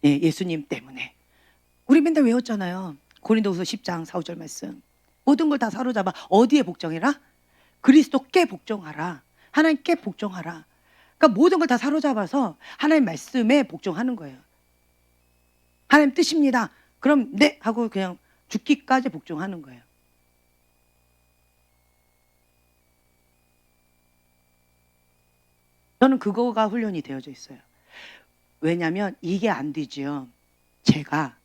예, 예수님 때문에. 우리 맨날 외웠잖아요. 고린도후서 10장 4, 5절 말씀. 모든 걸 다 사로잡아 어디에 복종해라? 그리스도께 복종하라. 하나님께 복종하라. 그러니까 모든 걸 다 사로잡아서 하나님 말씀에 복종하는 거예요. 하나님 뜻입니다. 그럼 네 하고 그냥 죽기까지 복종하는 거예요. 저는 그거가 훈련이 되어져 있어요. 왜냐하면 이게 안 되지요. 제가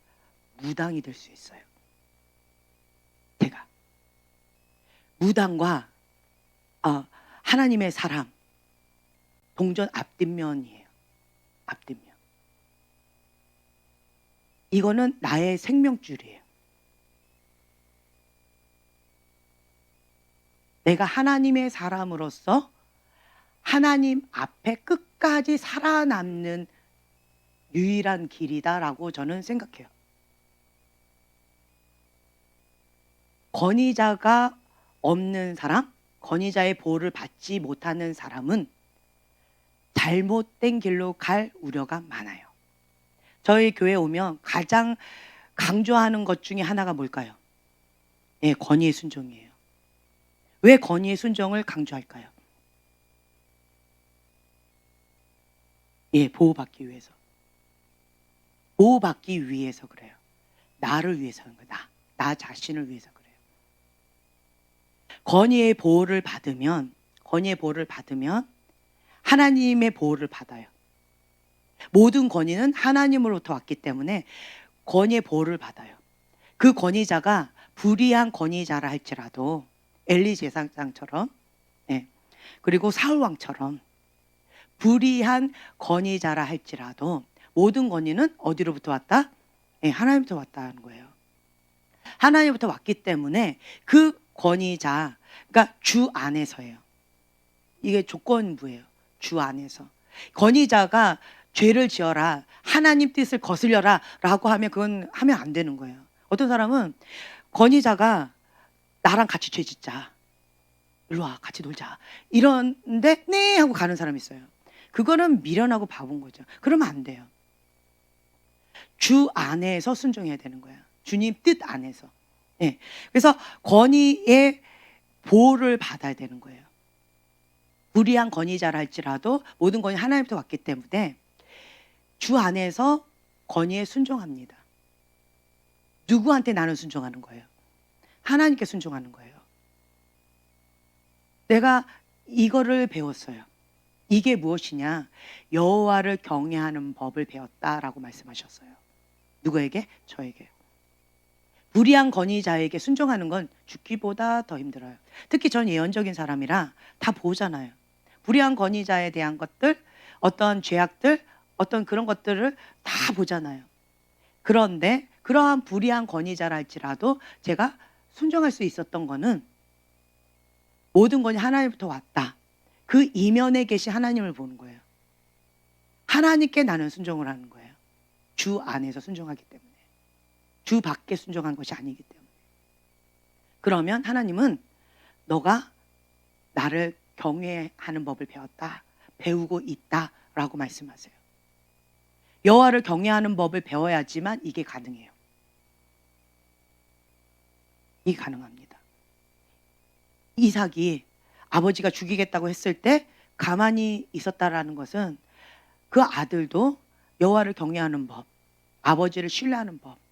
무당이 될 수 있어요. 제가 무당과 하나님의 사람 동전 앞뒷면이에요. 앞뒷면. 이거는 나의 생명줄이에요. 내가 하나님의 사람으로서 하나님 앞에 끝까지 살아남는 유일한 길이다라고 저는 생각해요. 권위자가 없는 사람, 권위자의 보호를 받지 못하는 사람은 잘못된 길로 갈 우려가 많아요. 저희 교회 오면 가장 강조하는 것 중에 하나가 뭘까요? 예, 권위의 순종이에요. 왜 권위의 순종을 강조할까요? 예, 보호받기 위해서. 보호받기 위해서 그래요. 나를 위해서 하는 거예요. 나 자신을 위해서 그래요. 권위의 보호를 받으면 하나님의 보호를 받아요. 모든 권위는 하나님으로부터 왔기 때문에 권위의 보호를 받아요. 그 권위자가 불의한 권위자라 할지라도 엘리 제사장처럼, 예. 그리고 사울 왕처럼 불의한 권위자라 할지라도 모든 권위는 어디로부터 왔다? 예, 하나님부터 왔다는 거예요. 하나님부터 왔기 때문에 그 권위자, 그러니까 주 안에서예요. 이게 조건부예요. 주 안에서. 권위자가 죄를 지어라, 하나님 뜻을 거슬려라 라고 하면 그건 하면 안 되는 거예요. 어떤 사람은 권위자가 나랑 같이 죄 짓자, 일로 와 같이 놀자 이런데 네 하고 가는 사람이 있어요. 그거는 미련하고 바본 거죠. 그러면 안 돼요. 주 안에서 순종해야 되는 거예요. 주님 뜻 안에서. 네. 그래서 권위의 보호를 받아야 되는 거예요. 불의한 권위자라 할지라도 모든 권위 하나님부터 왔기 때문에 주 안에서 권위에 순종합니다. 누구한테 나는 순종하는 거예요? 하나님께 순종하는 거예요. 내가 이거를 배웠어요. 이게 무엇이냐? 여호와를 경외하는 법을 배웠다라고 말씀하셨어요. 누구에게? 저에게. 불의한 권위자에게 순종하는 건 죽기보다 더 힘들어요. 특히 전 예언적인 사람이라 다 보잖아요. 불의한 권위자에 대한 것들, 어떤 죄악들, 어떤 그런 것들을 다 보잖아요. 그런데 그러한 불의한 권위자라 할지라도 제가 순종할 수 있었던 거는 모든 권위 하나님부터 왔다. 그 이면에 계신 하나님을 보는 거예요. 하나님께 나는 순종을 하는 거예요. 주 안에서 순종하기 때문에. 주 밖에 순종한 것이 아니기 때문에. 그러면 하나님은 너가 나를 경외하는 법을 배웠다, 배우고 있다라고 말씀하세요. 여호와를 경외하는 법을 배워야지만 이게 가능해요. 이게 가능합니다. 이삭이 아버지가 죽이겠다고 했을 때 가만히 있었다라는 것은 그 아들도 여호와를 경외하는 법, 아버지를 신뢰하는 법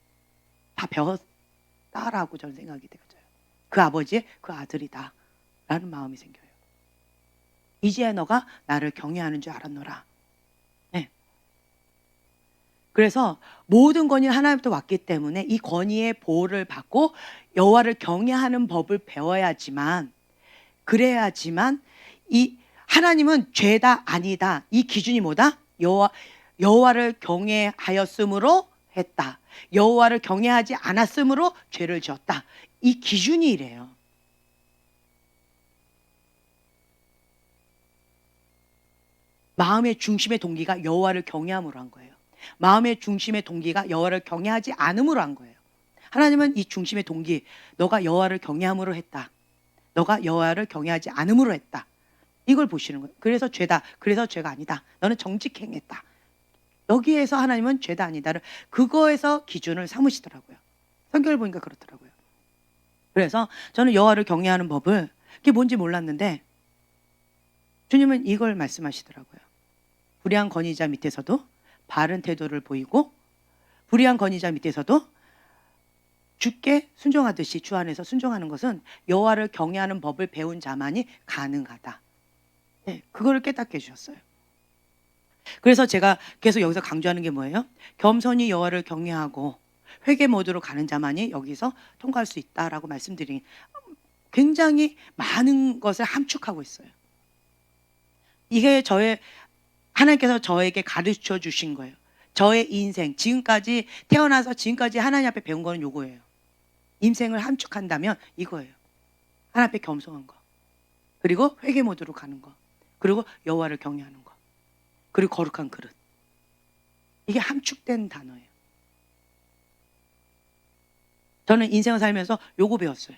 다 배웠다라고 저는 생각이 되어져요. 그 아버지의 그 아들이다 라는 마음이 생겨요. 이제 너가 나를 경외하는 줄 알았노라. 네. 그래서 모든 권위는 하나님부터 왔기 때문에 이 권위의 보호를 받고 여호와를 경외하는 법을 배워야지만, 그래야지만 이 하나님은 죄다 아니다, 이 기준이 뭐다? 여호와를 경외하였으므로 했다, 여호와를 경외하지 않았으므로 죄를 지었다, 이 기준이 이래요. 마음의 중심의 동기가 여호와를 경외함으로 한 거예요. 마음의 중심의 동기가 여호와를 경외하지 않음으로 한 거예요. 하나님은 이 중심의 동기, 너가 여호와를 경외함으로 했다, 너가 여호와를 경외하지 않음으로 했다, 이걸 보시는 거예요. 그래서 죄다, 그래서 죄가 아니다, 너는 정직행했다, 여기에서 하나님은 죄다 아니다를 그거에서 기준을 삼으시더라고요. 성경을 보니까 그렇더라고요. 그래서 저는 여호와를 경외하는 법을, 그게 뭔지 몰랐는데 주님은 이걸 말씀하시더라고요. 불의한 권위자 밑에서도 바른 태도를 보이고, 불의한 권위자 밑에서도 주께 순종하듯이 주 안에서 순종하는 것은 여호와를 경외하는 법을 배운 자만이 가능하다. 네, 그거를 깨닫게 해주셨어요. 그래서 제가 계속 여기서 강조하는 게 뭐예요? 겸손히 여호와를 경외하고 회개 모드로 가는 자만이 여기서 통과할 수 있다라고 말씀드린, 굉장히 많은 것을 함축하고 있어요. 이게 하나님께서 저에게 가르쳐 주신 거예요. 저의 인생, 지금까지 태어나서 지금까지 하나님 앞에 배운 거는 요거예요. 인생을 함축한다면 이거예요. 하나님 앞에 겸손한 거, 그리고 회개 모드로 가는 거, 그리고 여호와를 경외하는 거, 그리고 거룩한 그릇. 이게 함축된 단어예요. 저는 인생을 살면서 요거 배웠어요.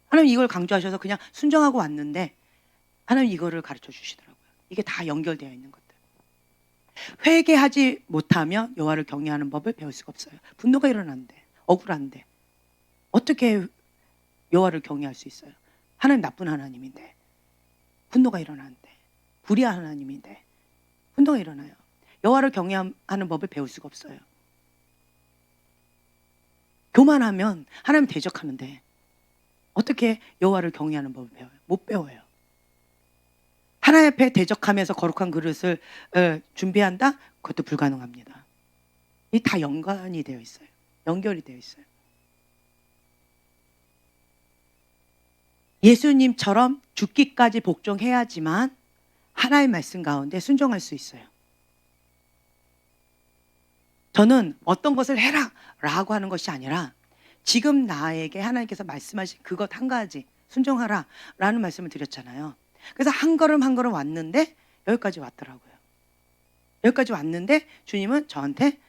하나님 이걸 강조하셔서 그냥 순종하고 왔는데 하나님 이거를 가르쳐 주시더라고요. 이게 다 연결되어 있는 것들. 회개하지 못하면 여호와를 경외하는 법을 배울 수가 없어요. 분노가 일어나는데, 억울한데 어떻게 여호와를 경외할 수 있어요? 하나님 나쁜 하나님인데, 분노가 일어나는데, 불의한 하나님인데 분노가 일어나요. 여호와를 경외하는 법을 배울 수가 없어요. 교만하면 하나님 대적하는데 어떻게 여호와를 경외하는 법을 배워요? 못 배워요. 하나님 앞에 대적하면서 거룩한 그릇을 준비한다? 그것도 불가능합니다. 이 다 연관이 되어 있어요. 연결이 되어 있어요. 예수님처럼 죽기까지 복종해야지만 하나의 말씀 가운데 순종할 수 있어요. 저는 어떤 것을 해라 라고 하는 것이 아니라 지금 나에게 하나님께서 말씀하신 그것 한 가지 순종하라 라는 말씀을 드렸잖아요. 그래서 한 걸음 한 걸음 왔는데 여기까지 왔더라고요. 여기까지 왔는데 주님은 저한테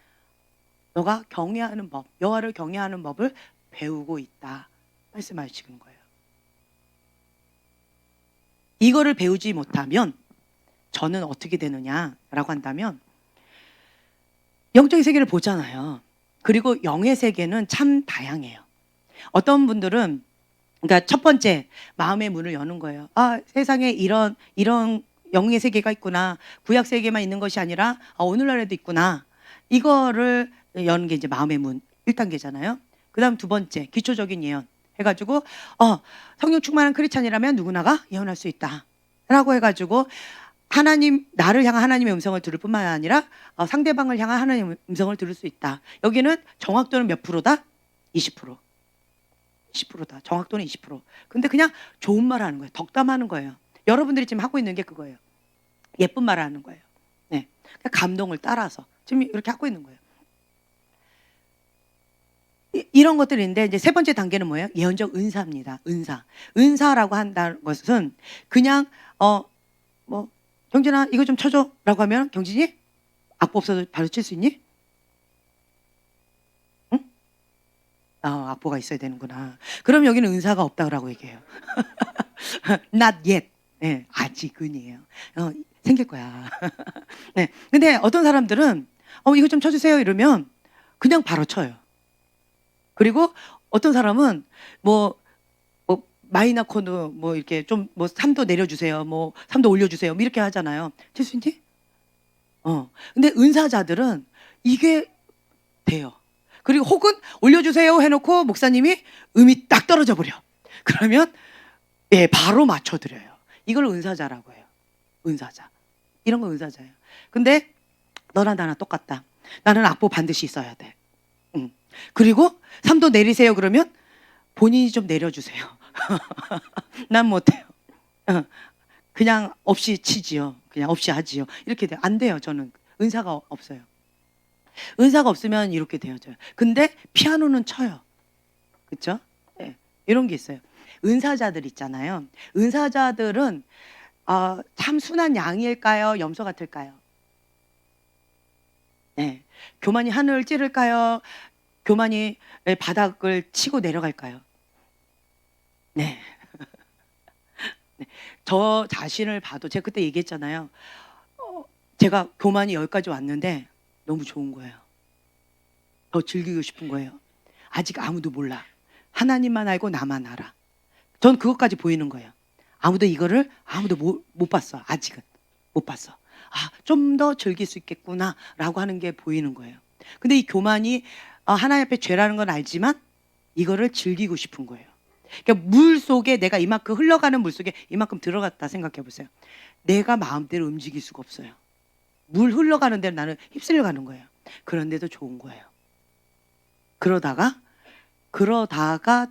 너가 경외하는 법, 여호와를 경외하는 법을 배우고 있다 말씀하시는 거예요. 이거를 배우지 못하면 저는 어떻게 되느냐라고 한다면 영적인 세계를 보잖아요. 그리고 영의 세계는 참 다양해요. 어떤 분들은 그러니까 첫 번째 마음의 문을 여는 거예요. 아, 세상에 이런 영의 세계가 있구나. 구약 세계만 있는 것이 아니라 오늘날에도 있구나. 이거를 여는 게 이제 마음의 문 1단계잖아요. 그다음 두 번째 기초적인 예언 해가지고 성령 충만한 크리스찬이라면 누구나가 예언할 수 있다라고 해가지고 하나님 나를 향한 하나님의 음성을 들을 뿐만 아니라 상대방을 향한 하나님의 음성을 들을 수 있다. 여기는 정확도는 몇 프로다? 20%. 20%다. 정확도는 20%. 근데 그냥 좋은 말 하는 거예요. 덕담하는 거예요. 여러분들이 지금 하고 있는 게 그거예요. 예쁜 말 하는 거예요. 네. 감동을 따라서 지금 이렇게 하고 있는 거예요. 이런 것들인데 이제 세 번째 단계는 뭐예요? 예언적 은사입니다. 은사라고 한다는 것은 그냥 경진아 이거 좀 쳐줘라고 하면 경진이 악보 없어도 바로 칠 수 있니? 응? 악보가 있어야 되는구나. 그럼 여기는 은사가 없다고 얘기해요. Not yet. 네, 아직은이에요. 생길 거야. 네. 근데 어떤 사람들은 이거 좀 쳐주세요 이러면 그냥 바로 쳐요. 그리고 어떤 사람은 마이너 코드 이렇게 좀 3도 내려주세요. 3도 올려주세요. 이렇게 하잖아요. 칠 수 있니? 근데 은사자들은 이게 돼요. 그리고 혹은 올려주세요 해놓고 목사님이 음이 딱 떨어져 버려. 그러면 바로 맞춰드려요. 이걸 은사자라고 해요. 은사자. 이런 건 은사자예요. 근데 너나 나나 똑같다. 나는 악보 반드시 있어야 돼. 그리고 3도 내리세요 그러면 본인이 좀 내려주세요. 난 못해요. 그냥 없이 치지요. 그냥 없이 하지요. 이렇게 돼요. 안 돼요. 저는 은사가 없어요. 은사가 없으면 이렇게 되어져요. 근데 피아노는 쳐요. 그렇죠? 네. 이런 게 있어요. 은사자들 있잖아요. 은사자들은 참 순한 양일까요? 염소 같을까요? 네. 교만이 하늘을 찌를까요? 교만이 바닥을 치고 내려갈까요? 네. 네. 저 자신을 봐도 제가 그때 얘기했잖아요. 제가 교만이 여기까지 왔는데 너무 좋은 거예요. 더 즐기고 싶은 거예요. 아직 아무도 몰라. 하나님만 알고 나만 알아. 전 그것까지 보이는 거예요. 아무도 못 봤어. 아직은 못 봤어. 좀 더 즐길 수 있겠구나라고 하는 게 보이는 거예요. 근데 이 교만이 하나님 앞에 죄라는 건 알지만 이거를 즐기고 싶은 거예요. 그러니까 물 속에 내가 이만큼 흘러가는 물 속에 이만큼 들어갔다 생각해 보세요. 내가 마음대로 움직일 수가 없어요. 물 흘러가는 대로 나는 휩쓸려 가는 거예요. 그런데도 좋은 거예요. 그러다가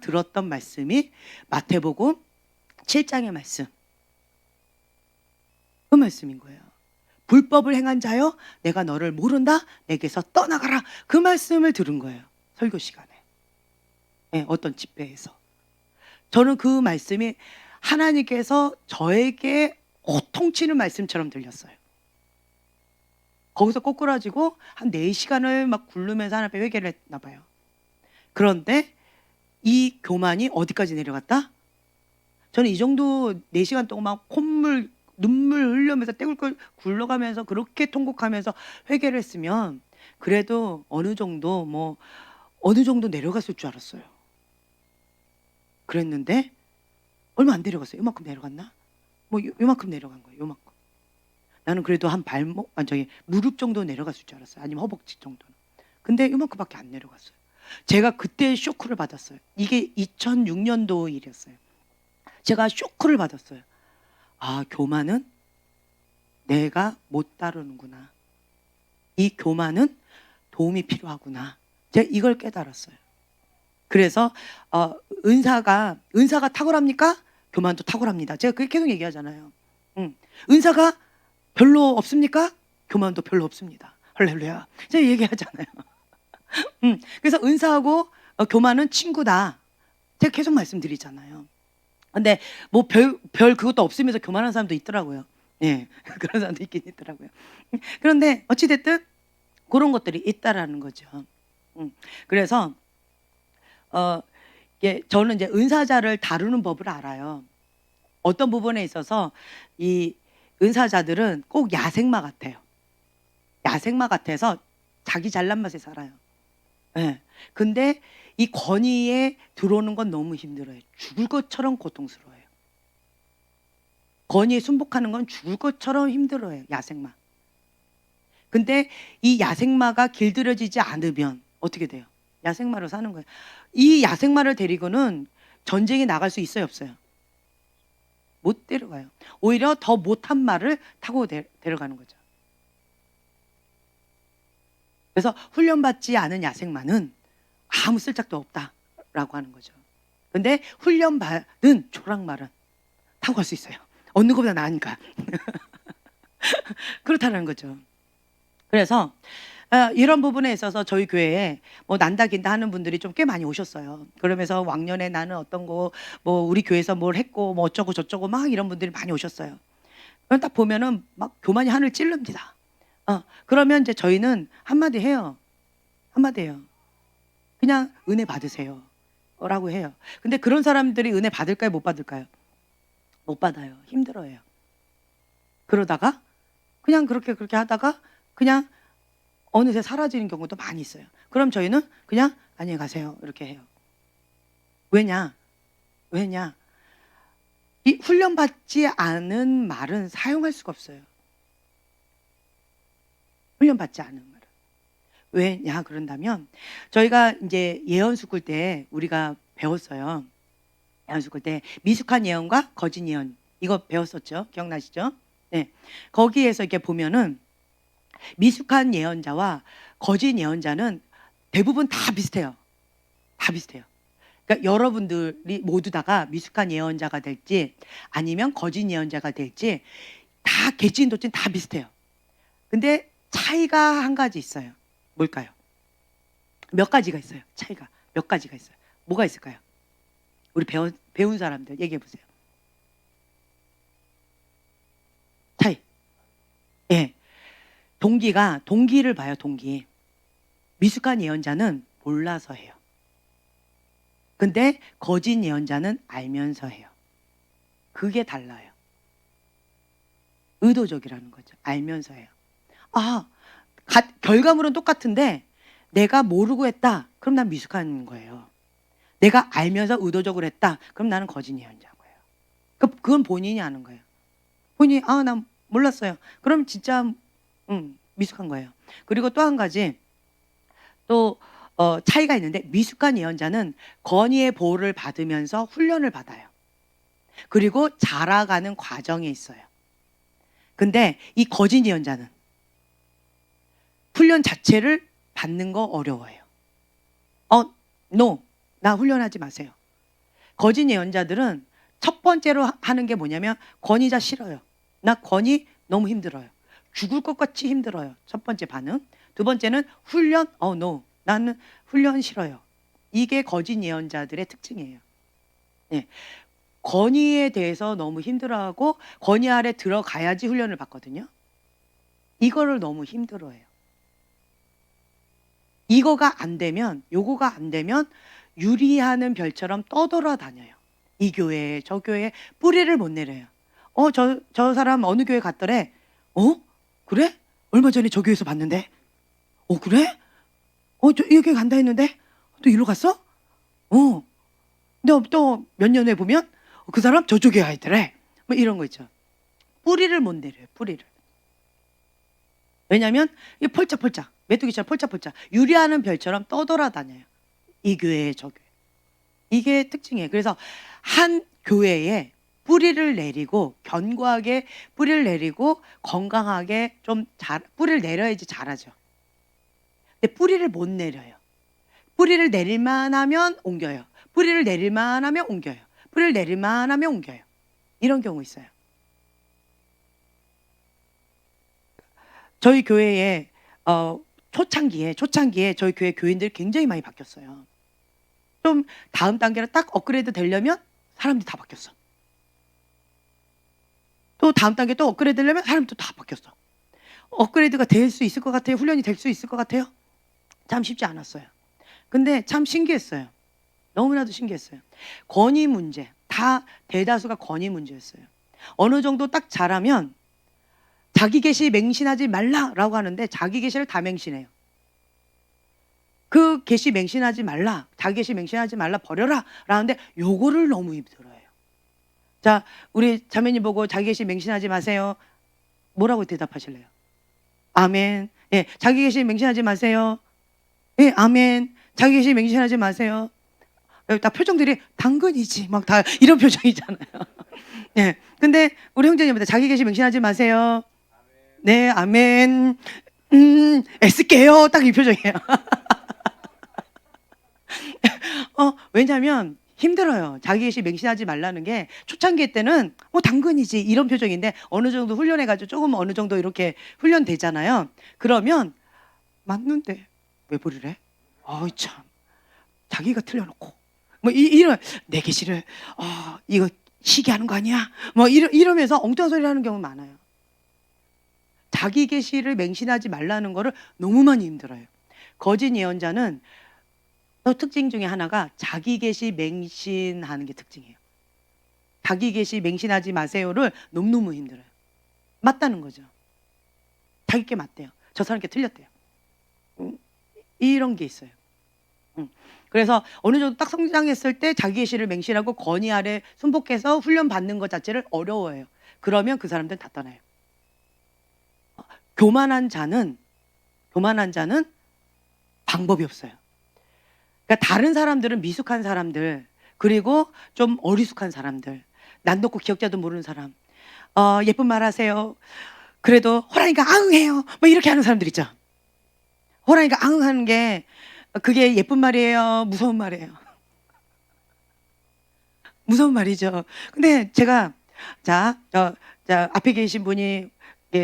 들었던 말씀이 마태복음 7장의 말씀. 그 말씀인 거예요. 불법을 행한 자여 내가 너를 모른다. 내게서 떠나가라. 그 말씀을 들은 거예요. 설교 시간에. 네, 어떤 집회에서. 저는 그 말씀이 하나님께서 저에게 호통치는 말씀처럼 들렸어요. 거기서 꼬꾸라지고 한 4시간을 막 굴르면서 하나님 앞에 회개를 했나 봐요. 그런데 이 교만이 어디까지 내려갔다? 저는 이 정도 4시간 동안 막 눈물 흘려면서 떼굴꿀 굴러가면서 그렇게 통곡하면서 회개를 했으면 그래도 어느 정도 내려갔을 줄 알았어요. 그랬는데 얼마 안 내려갔어요. 요만큼 내려갔나? 요만큼 내려간 거예요. 요만큼. 나는 그래도 한 무릎 정도 내려갔을 줄 알았어요. 아니면 허벅지 정도는. 근데 요만큼밖에 안 내려갔어요. 제가 그때 쇼크를 받았어요. 이게 2006년도 일이었어요. 제가 쇼크를 받았어요. 교만은 내가 못 다루는구나. 이 교만은 도움이 필요하구나. 제가 이걸 깨달았어요. 그래서 은사가 탁월합니까? 교만도 탁월합니다. 제가 그렇게 계속 얘기하잖아요. 은사가 별로 없습니까? 교만도 별로 없습니다. 할렐루야. 제가 얘기하잖아요. 그래서 은사하고 교만은 친구다. 제가 계속 말씀드리잖아요. 근데 뭐 별 그것도 없으면서 교만한 사람도 있더라고요. 예. 그런 사람도 있긴 있더라고요. 그런데 어찌됐든 그런 것들이 있다라는 거죠. 그래서 이게 저는 이제 은사자를 다루는 법을 알아요. 어떤 부분에 있어서 이 은사자들은 꼭 야생마 같아요. 야생마 같아서 자기 잘난 맛에 살아요. 예. 근데 이 권위에 들어오는 건 너무 힘들어요. 죽을 것처럼 고통스러워요. 권위에 순복하는 건 죽을 것처럼 힘들어요. 야생마. 근데 이 야생마가 길들여지지 않으면 어떻게 돼요? 야생마로 사는 거예요. 이 야생마를 데리고는 전쟁에 나갈 수 있어요, 없어요? 못 데려가요. 오히려 더 못한 말을 타고 데려가는 거죠. 그래서 훈련받지 않은 야생마는 아무 쓸데도 없다라고 하는 거죠. 근데 훈련받은 조랑말은 타고 갈 수 있어요. 얻는 것보다 나으니까. 그렇다는 거죠. 그래서 이런 부분에 있어서 저희 교회에 뭐 난다 긴다 하는 분들이 좀 꽤 많이 오셨어요. 그러면서 왕년에 나는 어떤 거 뭐 우리 교회에서 뭘 했고 뭐 어쩌고 저쩌고 막 이런 분들이 많이 오셨어요. 그럼 딱 보면은 막 교만이 하늘 찌릅니다. 그러면 이제 저희는 한마디 해요. 한마디 해요. 그냥 은혜 받으세요. 라고 해요. 근데 그런 사람들이 은혜 받을까요? 못 받을까요? 못 받아요. 힘들어요. 그러다가 그냥 그렇게 하다가 그냥 어느새 사라지는 경우도 많이 있어요. 그럼 저희는 그냥 안녕히 가세요. 이렇게 해요. 왜냐? 이 훈련받지 않은 말은 사용할 수가 없어요. 훈련받지 않은 말은. 왜냐 그런다면 저희가 이제 예언 스쿨 때 우리가 배웠어요. 예언 스쿨 때 미숙한 예언과 거짓 예언 이거 배웠었죠. 기억나시죠? 네. 거기에서 이렇게 보면은 미숙한 예언자와 거짓 예언자는 대부분 다 비슷해요. 다 비슷해요. 그러니까 여러분들이 모두 다가 미숙한 예언자가 될지 아니면 거짓 예언자가 될지 다 개찐도찐 다 비슷해요. 근데 차이가 한 가지 있어요. 뭘까요? 몇 가지가 있어요. 차이가 몇 가지가 있어요. 뭐가 있을까요? 우리 배운 사람들 얘기해 보세요. 차이. 예. 동기를 봐요. 동기. 미숙한 예언자는 몰라서 해요. 근데 거짓 예언자는 알면서 해요. 그게 달라요. 의도적이라는 거죠. 알면서 해요. 결과물은 똑같은데 내가 모르고 했다. 그럼 난 미숙한 거예요. 내가 알면서 의도적으로 했다. 그럼 나는 거짓 예언자인 거예요. 그건 본인이 아는 거예요. 본인이 난 몰랐어요. 그럼 진짜 미숙한 거예요. 그리고 또 한 가지 또 차이가 있는데 미숙한 예언자는 권위의 보호를 받으면서 훈련을 받아요. 그리고 자라가는 과정에 있어요. 근데 이 거짓 예언자는 훈련 자체를 받는 거 어려워요. 나 훈련하지 마세요. 거짓 예언자들은 첫 번째로 하는 게 뭐냐면 권위자 싫어요. 나 권위 너무 힘들어요. 죽을 것 같이 힘들어요. 첫 번째 반응. 두 번째는 훈련, 나는 훈련 싫어요. 이게 거짓 예언자들의 특징이에요. 네. 권위에 대해서 너무 힘들어하고 권위 아래 들어가야지 훈련을 받거든요. 이거를 너무 힘들어해요. 요거가 안 되면 유리하는 별처럼 떠돌아다녀요. 이 교회에 저 교회에 뿌리를 못 내려요. 저 사람 어느 교회 갔더래. 그래? 얼마 전에 저 교회에서 봤는데. 그래? 이 교회 간다 했는데 또 이리로 갔어? 근데 또 몇 년 후에 보면 그 사람 저쪽에 가 있더래. 뭐 이런 거 있죠. 뿌리를 못 내려요. 뿌리를. 왜냐하면 이 펄짝펄짝 메뚜기처럼 펄짝펄짝 유리하는 별처럼 떠돌아다녀요. 이 교회에 저 교회. 이게 특징이에요. 그래서 한 교회에 뿌리를 내리고 견고하게 뿌리를 내리고 건강하게 뿌리를 내려야지 잘하죠. 근데 뿌리를 못 내려요. 뿌리를 내릴만 하면 옮겨요. 뿌리를 내릴만 하면 옮겨요. 뿌리를 내릴만 하면 옮겨요. 이런 경우 있어요. 저희 교회에 초창기에 저희 교회 교인들이 굉장히 많이 바뀌었어요. 좀 다음 단계로 딱 업그레이드 되려면 사람들이 다 바뀌었어. 또 다음 단계 또 업그레이드 되려면 사람도 다 바뀌었어. 업그레이드가 될 수 있을 것 같아요? 훈련이 될 수 있을 것 같아요? 참 쉽지 않았어요. 근데 참 신기했어요. 너무나도 신기했어요. 권위 문제, 다 대다수가 권위 문제였어요. 어느 정도 딱 잘하면 자기 계시 맹신하지 말라라고 하는데 자기 계시를 다 맹신해요. 그 계시 맹신하지 말라, 자기 계시 맹신하지 말라, 버려라 라는데 요거를 너무 힘들어해요. 자, 우리 자매님 보고 자기 계시 맹신하지 마세요. 뭐라고 대답하실래요? 아멘. 예, 자기 계시 맹신하지 마세요. 예, 아멘. 자기 계시 맹신하지 마세요. 딱 표정들이 당근이지 막 다 이런 표정이잖아요. 예, 근데 우리 형제님들 자기 계시 맹신하지 마세요. 네, 아멘. 애쓸게요. 딱 이 표정이에요. 왜냐면 힘들어요. 자기 계시 맹신하지 말라는 게 초창기 때는 당근이지 이런 표정인데 어느 정도 훈련해가지고 조금 어느 정도 이렇게 훈련되잖아요. 그러면 맞는데 왜 버리래? 어이 참 자기가 틀려놓고 뭐 이런 내 계시를 이거 시기하는 거 아니야? 뭐 이러면서 엉뚱한 소리를 하는 경우 많아요. 자기 계시를 맹신하지 말라는 거를 너무 많이 힘들어요. 거짓 예언자는 또 특징 중에 하나가 자기 계시 맹신하는 게 특징이에요. 자기 계시 맹신하지 마세요를 너무너무 힘들어요. 맞다는 거죠. 자기께 맞대요. 저 사람께 틀렸대요. 이런 게 있어요. 그래서 어느 정도 딱 성장했을 때 자기 계시를 맹신하고 권위 아래 순복해서 훈련 받는 것 자체를 어려워해요. 그러면 그 사람들은 다 떠나요. 교만한 자는 방법이 없어요. 그러니까 다른 사람들은 미숙한 사람들, 그리고 좀 어리숙한 사람들, 난 놓고 기억자도 모르는 사람, 예쁜 말 하세요. 그래도 호랑이가 아응해요. 뭐 이렇게 하는 사람들 있죠. 호랑이가 아응하는 게 그게 예쁜 말이에요? 무서운 말이에요? 무서운 말이죠. 근데 제가 자 앞에 계신 분이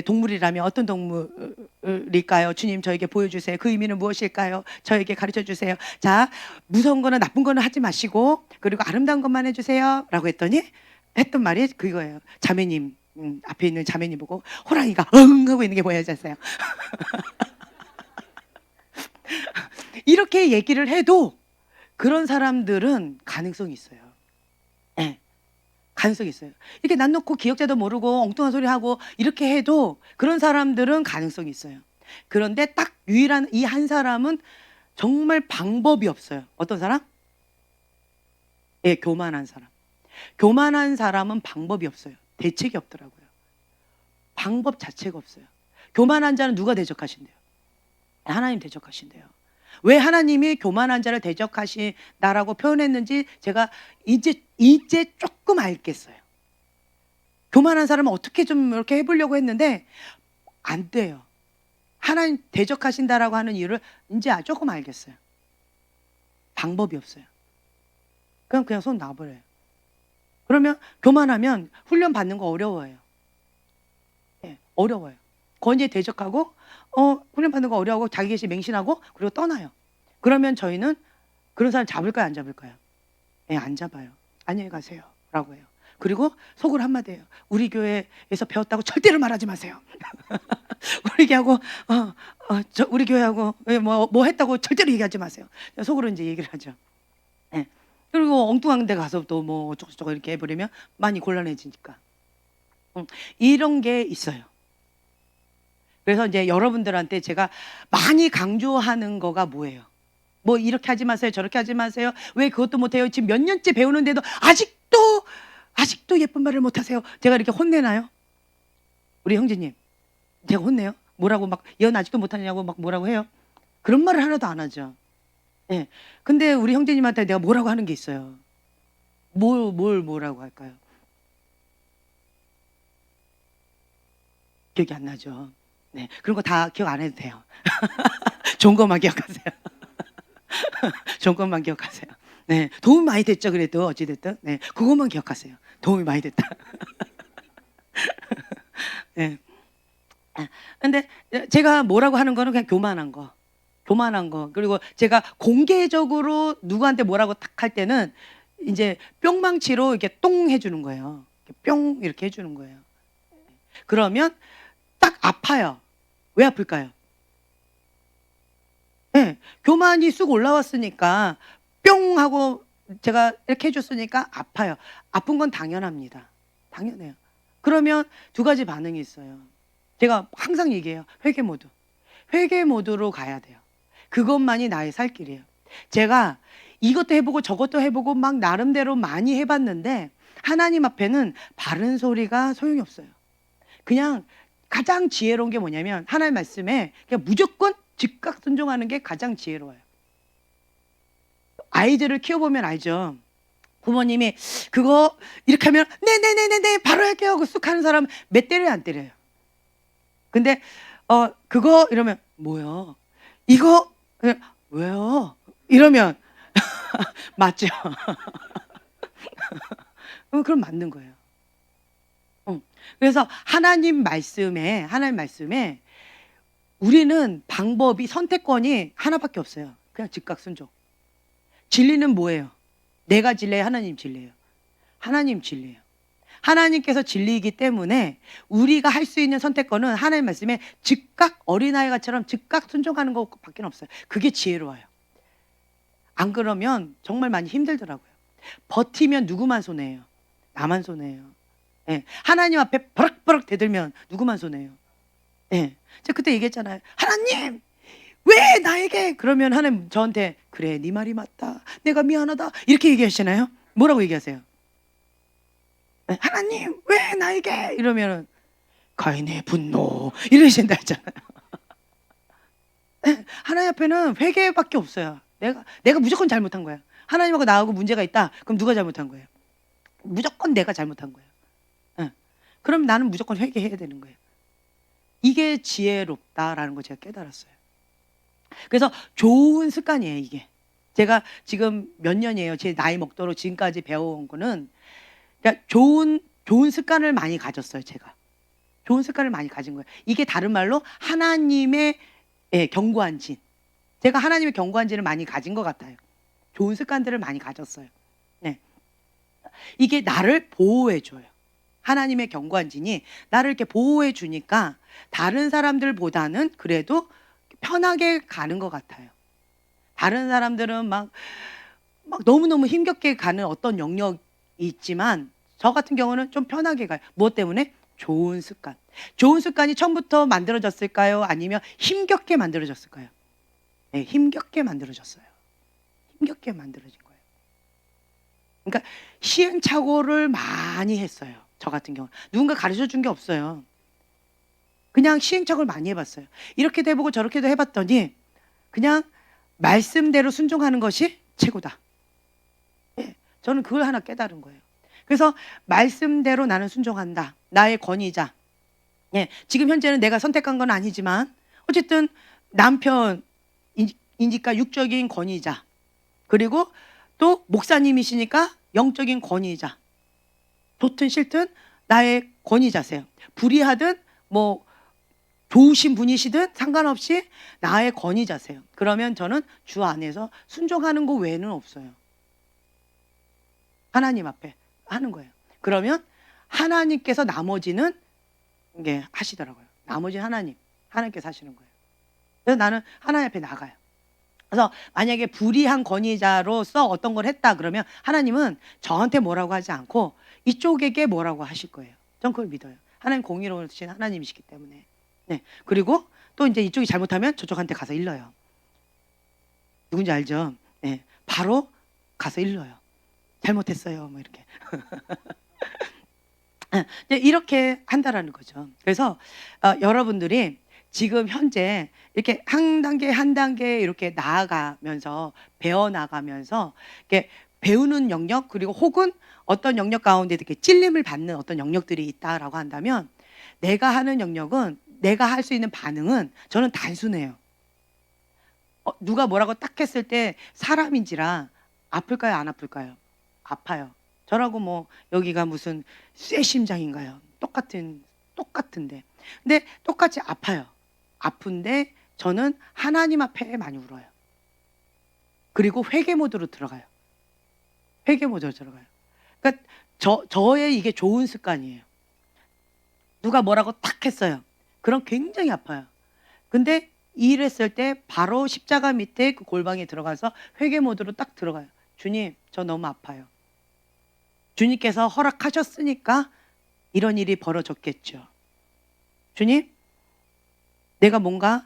동물이라면 어떤 동물일까요? 주님 저에게 보여주세요. 그 의미는 무엇일까요? 저에게 가르쳐 주세요. 자, 무서운 거는 나쁜 거는 하지 마시고 그리고 아름다운 것만 해주세요 라고 했더니 했던 말이 그거예요. 자매님 앞에 있는 자매님 보고 호랑이가 응 하고 있는 게 보여졌어요. 이렇게 얘기를 해도 그런 사람들은 가능성이 있어요. 네. 가능성이 있어요. 이렇게 난 놓고 기억자도 모르고 엉뚱한 소리 하고 이렇게 해도 그런 사람들은 가능성이 있어요. 그런데 딱 유일한 이 한 사람은 정말 방법이 없어요. 어떤 사람? 예, 교만한 사람. 교만한 사람은 방법이 없어요. 대책이 없더라고요. 방법 자체가 없어요. 교만한 자는 누가 대적하신대요? 하나님 대적하신대요. 왜 하나님이 교만한 자를 대적하신다라고 표현했는지 제가 이제 조금 알겠어요. 교만한 사람은 어떻게 좀 이렇게 해보려고 했는데 안 돼요. 하나님 대적하신다라고 하는 이유를 이제 조금 알겠어요. 방법이 없어요. 그냥 손 놔버려요. 그러면 교만하면 훈련 받는 거 어려워요. 네, 어려워요. 권위에 대적하고 훈련 받는 거 어려워하고 자기 계시 맹신하고 그리고 떠나요. 그러면 저희는 그런 사람 잡을까요? 안 잡을까요? 네, 안 잡아요. 안녕히 가세요 라고 해요. 그리고 속으로 한마디 해요. 우리 교회에서 배웠다고 절대로 말하지 마세요. 우리 교회하고 우리 교회하고 뭐 했다고 절대로 얘기하지 마세요. 속으로 이제 얘기를 하죠. 네. 그리고 엉뚱한 데 가서 또 뭐 어쩌고저쩌고 이렇게 해버리면 많이 곤란해지니까. 이런 게 있어요. 그래서 이제 여러분들한테 제가 많이 강조하는 거가 뭐예요? 뭐 이렇게 하지 마세요. 저렇게 하지 마세요. 왜 그것도 못해요? 지금 몇 년째 배우는데도 아직도 예쁜 말을 못하세요. 제가 이렇게 혼내나요? 우리 형제님, 제가 혼내요? 뭐라고 막 예언 아직도 못하냐고 막 뭐라고 해요? 그런 말을 하나도 안 하죠. 네. 근데 우리 형제님한테 내가 뭐라고 하는 게 있어요. 뭐라고 할까요? 기억이 안 나죠. 네, 그런 거 다 기억 안 해도 돼요. 좋은 것만 기억하세요. 좋은 것만 기억하세요. 네, 도움 많이 됐죠. 그래도 어찌됐든 네, 그것만 기억하세요. 도움이 많이 됐다. 예. 아, 근데 제가 뭐라고 하는 거는 그냥 교만한 거. 교만한 거. 그리고 제가 공개적으로 누구한테 뭐라고 딱 할 때는 이제 뿅망치로 이렇게 똥 해주는 거예요. 이렇게 뿅 이렇게 해주는 거예요. 그러면 딱 아파요. 왜 아플까요? 예. 교만이 쑥 올라왔으니까 뿅 하고 제가 이렇게 해줬으니까 아파요. 아픈 건 당연합니다. 당연해요. 그러면 두 가지 반응이 있어요. 제가 항상 얘기해요. 회개 모드. 회개 모드로 가야 돼요. 그것만이 나의 살 길이에요. 제가 이것도 해보고 저것도 해보고 막 나름대로 많이 해봤는데 하나님 앞에는 바른 소리가 소용이 없어요. 그냥 가장 지혜로운 게 뭐냐면 하나님 말씀에 그냥 무조건 즉각 순종하는 게 가장 지혜로워요. 아이들을 키워보면 알죠. 부모님이 그거 이렇게 하면 네네네네네 바로 할게요 하고 쑥 하는 사람 몇 때려요 안 때려요. 근데 그거 이러면 뭐요? 이거 그냥 왜요? 이러면 맞죠? 그럼 맞는 거예요. 그래서 하나님 말씀에 우리는 방법이 선택권이 하나밖에 없어요. 그냥 즉각 순종. 진리는 뭐예요? 내가 진리예요? 하나님 진리예요? 하나님 진리예요. 하나님께서 진리이기 때문에 우리가 할 수 있는 선택권은 하나님 말씀에 즉각 어린아이가처럼 즉각 순종하는 것밖에 없어요. 그게 지혜로워요. 안 그러면 정말 많이 힘들더라고요. 버티면 누구만 손해예요? 나만 손해예요. 예. 하나님 앞에 버럭버럭 대들면 누구만 손해예요? 예. 제가 그때 얘기했잖아요. 하나님! 왜 나에게? 그러면 하나님 저한테 그래 네 말이 맞다. 내가 미안하다. 이렇게 얘기하시잖아요. 뭐라고 얘기하세요? 예. 하나님 왜 나에게? 이러면은 가인의 분노 이러신다 했잖아요. 예. 하나님 앞에는 회개밖에 없어요. 내가 무조건 잘못한 거야. 하나님하고 나하고 문제가 있다. 그럼 누가 잘못한 거예요? 무조건 내가 잘못한 거예요. 예. 그럼 나는 무조건 회개해야 되는 거예요. 이게 지혜롭다라는 거 제가 깨달았어요. 그래서 좋은 습관이에요, 이게. 제가 지금 몇 년이에요. 제 나이 먹도록 지금까지 배워온 거는 그러니까 좋은 습관을 많이 가졌어요, 제가. 좋은 습관을 많이 가진 거예요. 이게 다른 말로 하나님의 견고한 진. 제가 하나님의 견고한 진을 많이 가진 것 같아요. 좋은 습관들을 많이 가졌어요. 네. 이게 나를 보호해 줘요. 하나님의 견고한 진이 나를 이렇게 보호해 주니까 다른 사람들보다는 그래도 편하게 가는 것 같아요. 다른 사람들은 막 너무너무 힘겹게 가는 어떤 영역이 있지만 저 같은 경우는 좀 편하게 가요. 무엇 때문에? 좋은 습관. 좋은 습관이 처음부터 만들어졌을까요? 아니면 힘겹게 만들어졌을까요? 네, 힘겹게 만들어졌어요. 힘겹게 만들어진 거예요. 그러니까 시행착오를 많이 했어요. 저 같은 경우 누군가 가르쳐 준 게 없어요. 그냥 시행착오를 많이 해봤어요. 이렇게도 해보고 저렇게도 해봤더니 그냥 말씀대로 순종하는 것이 최고다. 예, 저는 그걸 하나 깨달은 거예요. 그래서 말씀대로 나는 순종한다. 나의 권위자. 예, 지금 현재는 내가 선택한 건 아니지만 어쨌든 남편이니까 육적인 권위자. 그리고 또 목사님이시니까 영적인 권위자. 좋든 싫든 나의 권위자세요. 불의하든 뭐 좋으신 분이시든 상관없이 나의 권위자세요. 그러면 저는 주 안에서 순종하는 거 외에는 없어요. 하나님 앞에 하는 거예요. 그러면 하나님께서 나머지는 이게 하시더라고요. 나머지는 하나님께서 하시는 거예요. 그래서 나는 하나님 앞에 나가요. 그래서 만약에 불의한 권위자로서 어떤 걸 했다 그러면 하나님은 저한테 뭐라고 하지 않고 이쪽에게 뭐라고 하실 거예요. 전 그걸 믿어요. 하나님 공의로우신 하나님이시기 때문에. 네. 그리고 또 이제 이쪽이 잘못하면 저쪽한테 가서 일러요. 누군지 알죠? 네. 바로 가서 일러요. 잘못했어요. 뭐 이렇게. 이렇게 한다라는 거죠. 그래서 여러분들이 지금 현재 이렇게 한 단계 이렇게 나아가면서 배워 나가면서 이렇게 배우는 영역 그리고 혹은 어떤 영역 가운데 이렇게 찔림을 받는 어떤 영역들이 있다라고 한다면 내가 하는 영역은 내가 할 수 있는 반응은 저는 단순해요. 누가 뭐라고 딱 했을 때 사람인지라 아플까요? 안 아플까요? 아파요. 저라고 뭐 여기가 무슨 쇠심장인가요? 똑같은데. 근데 똑같이 아파요. 아픈데 저는 하나님 앞에 많이 울어요. 그리고 회개 모드로 들어가요. 회개 모드로 들어가요. 그러니까 저의 이게 좋은 습관이에요. 누가 뭐라고 탁 했어요. 그럼 굉장히 아파요. 근데 이랬을 때 바로 십자가 밑에 그 골방에 들어가서 회개 모드로 딱 들어가요. 주님, 저 너무 아파요. 주님께서 허락하셨으니까 이런 일이 벌어졌겠죠. 주님, 내가 뭔가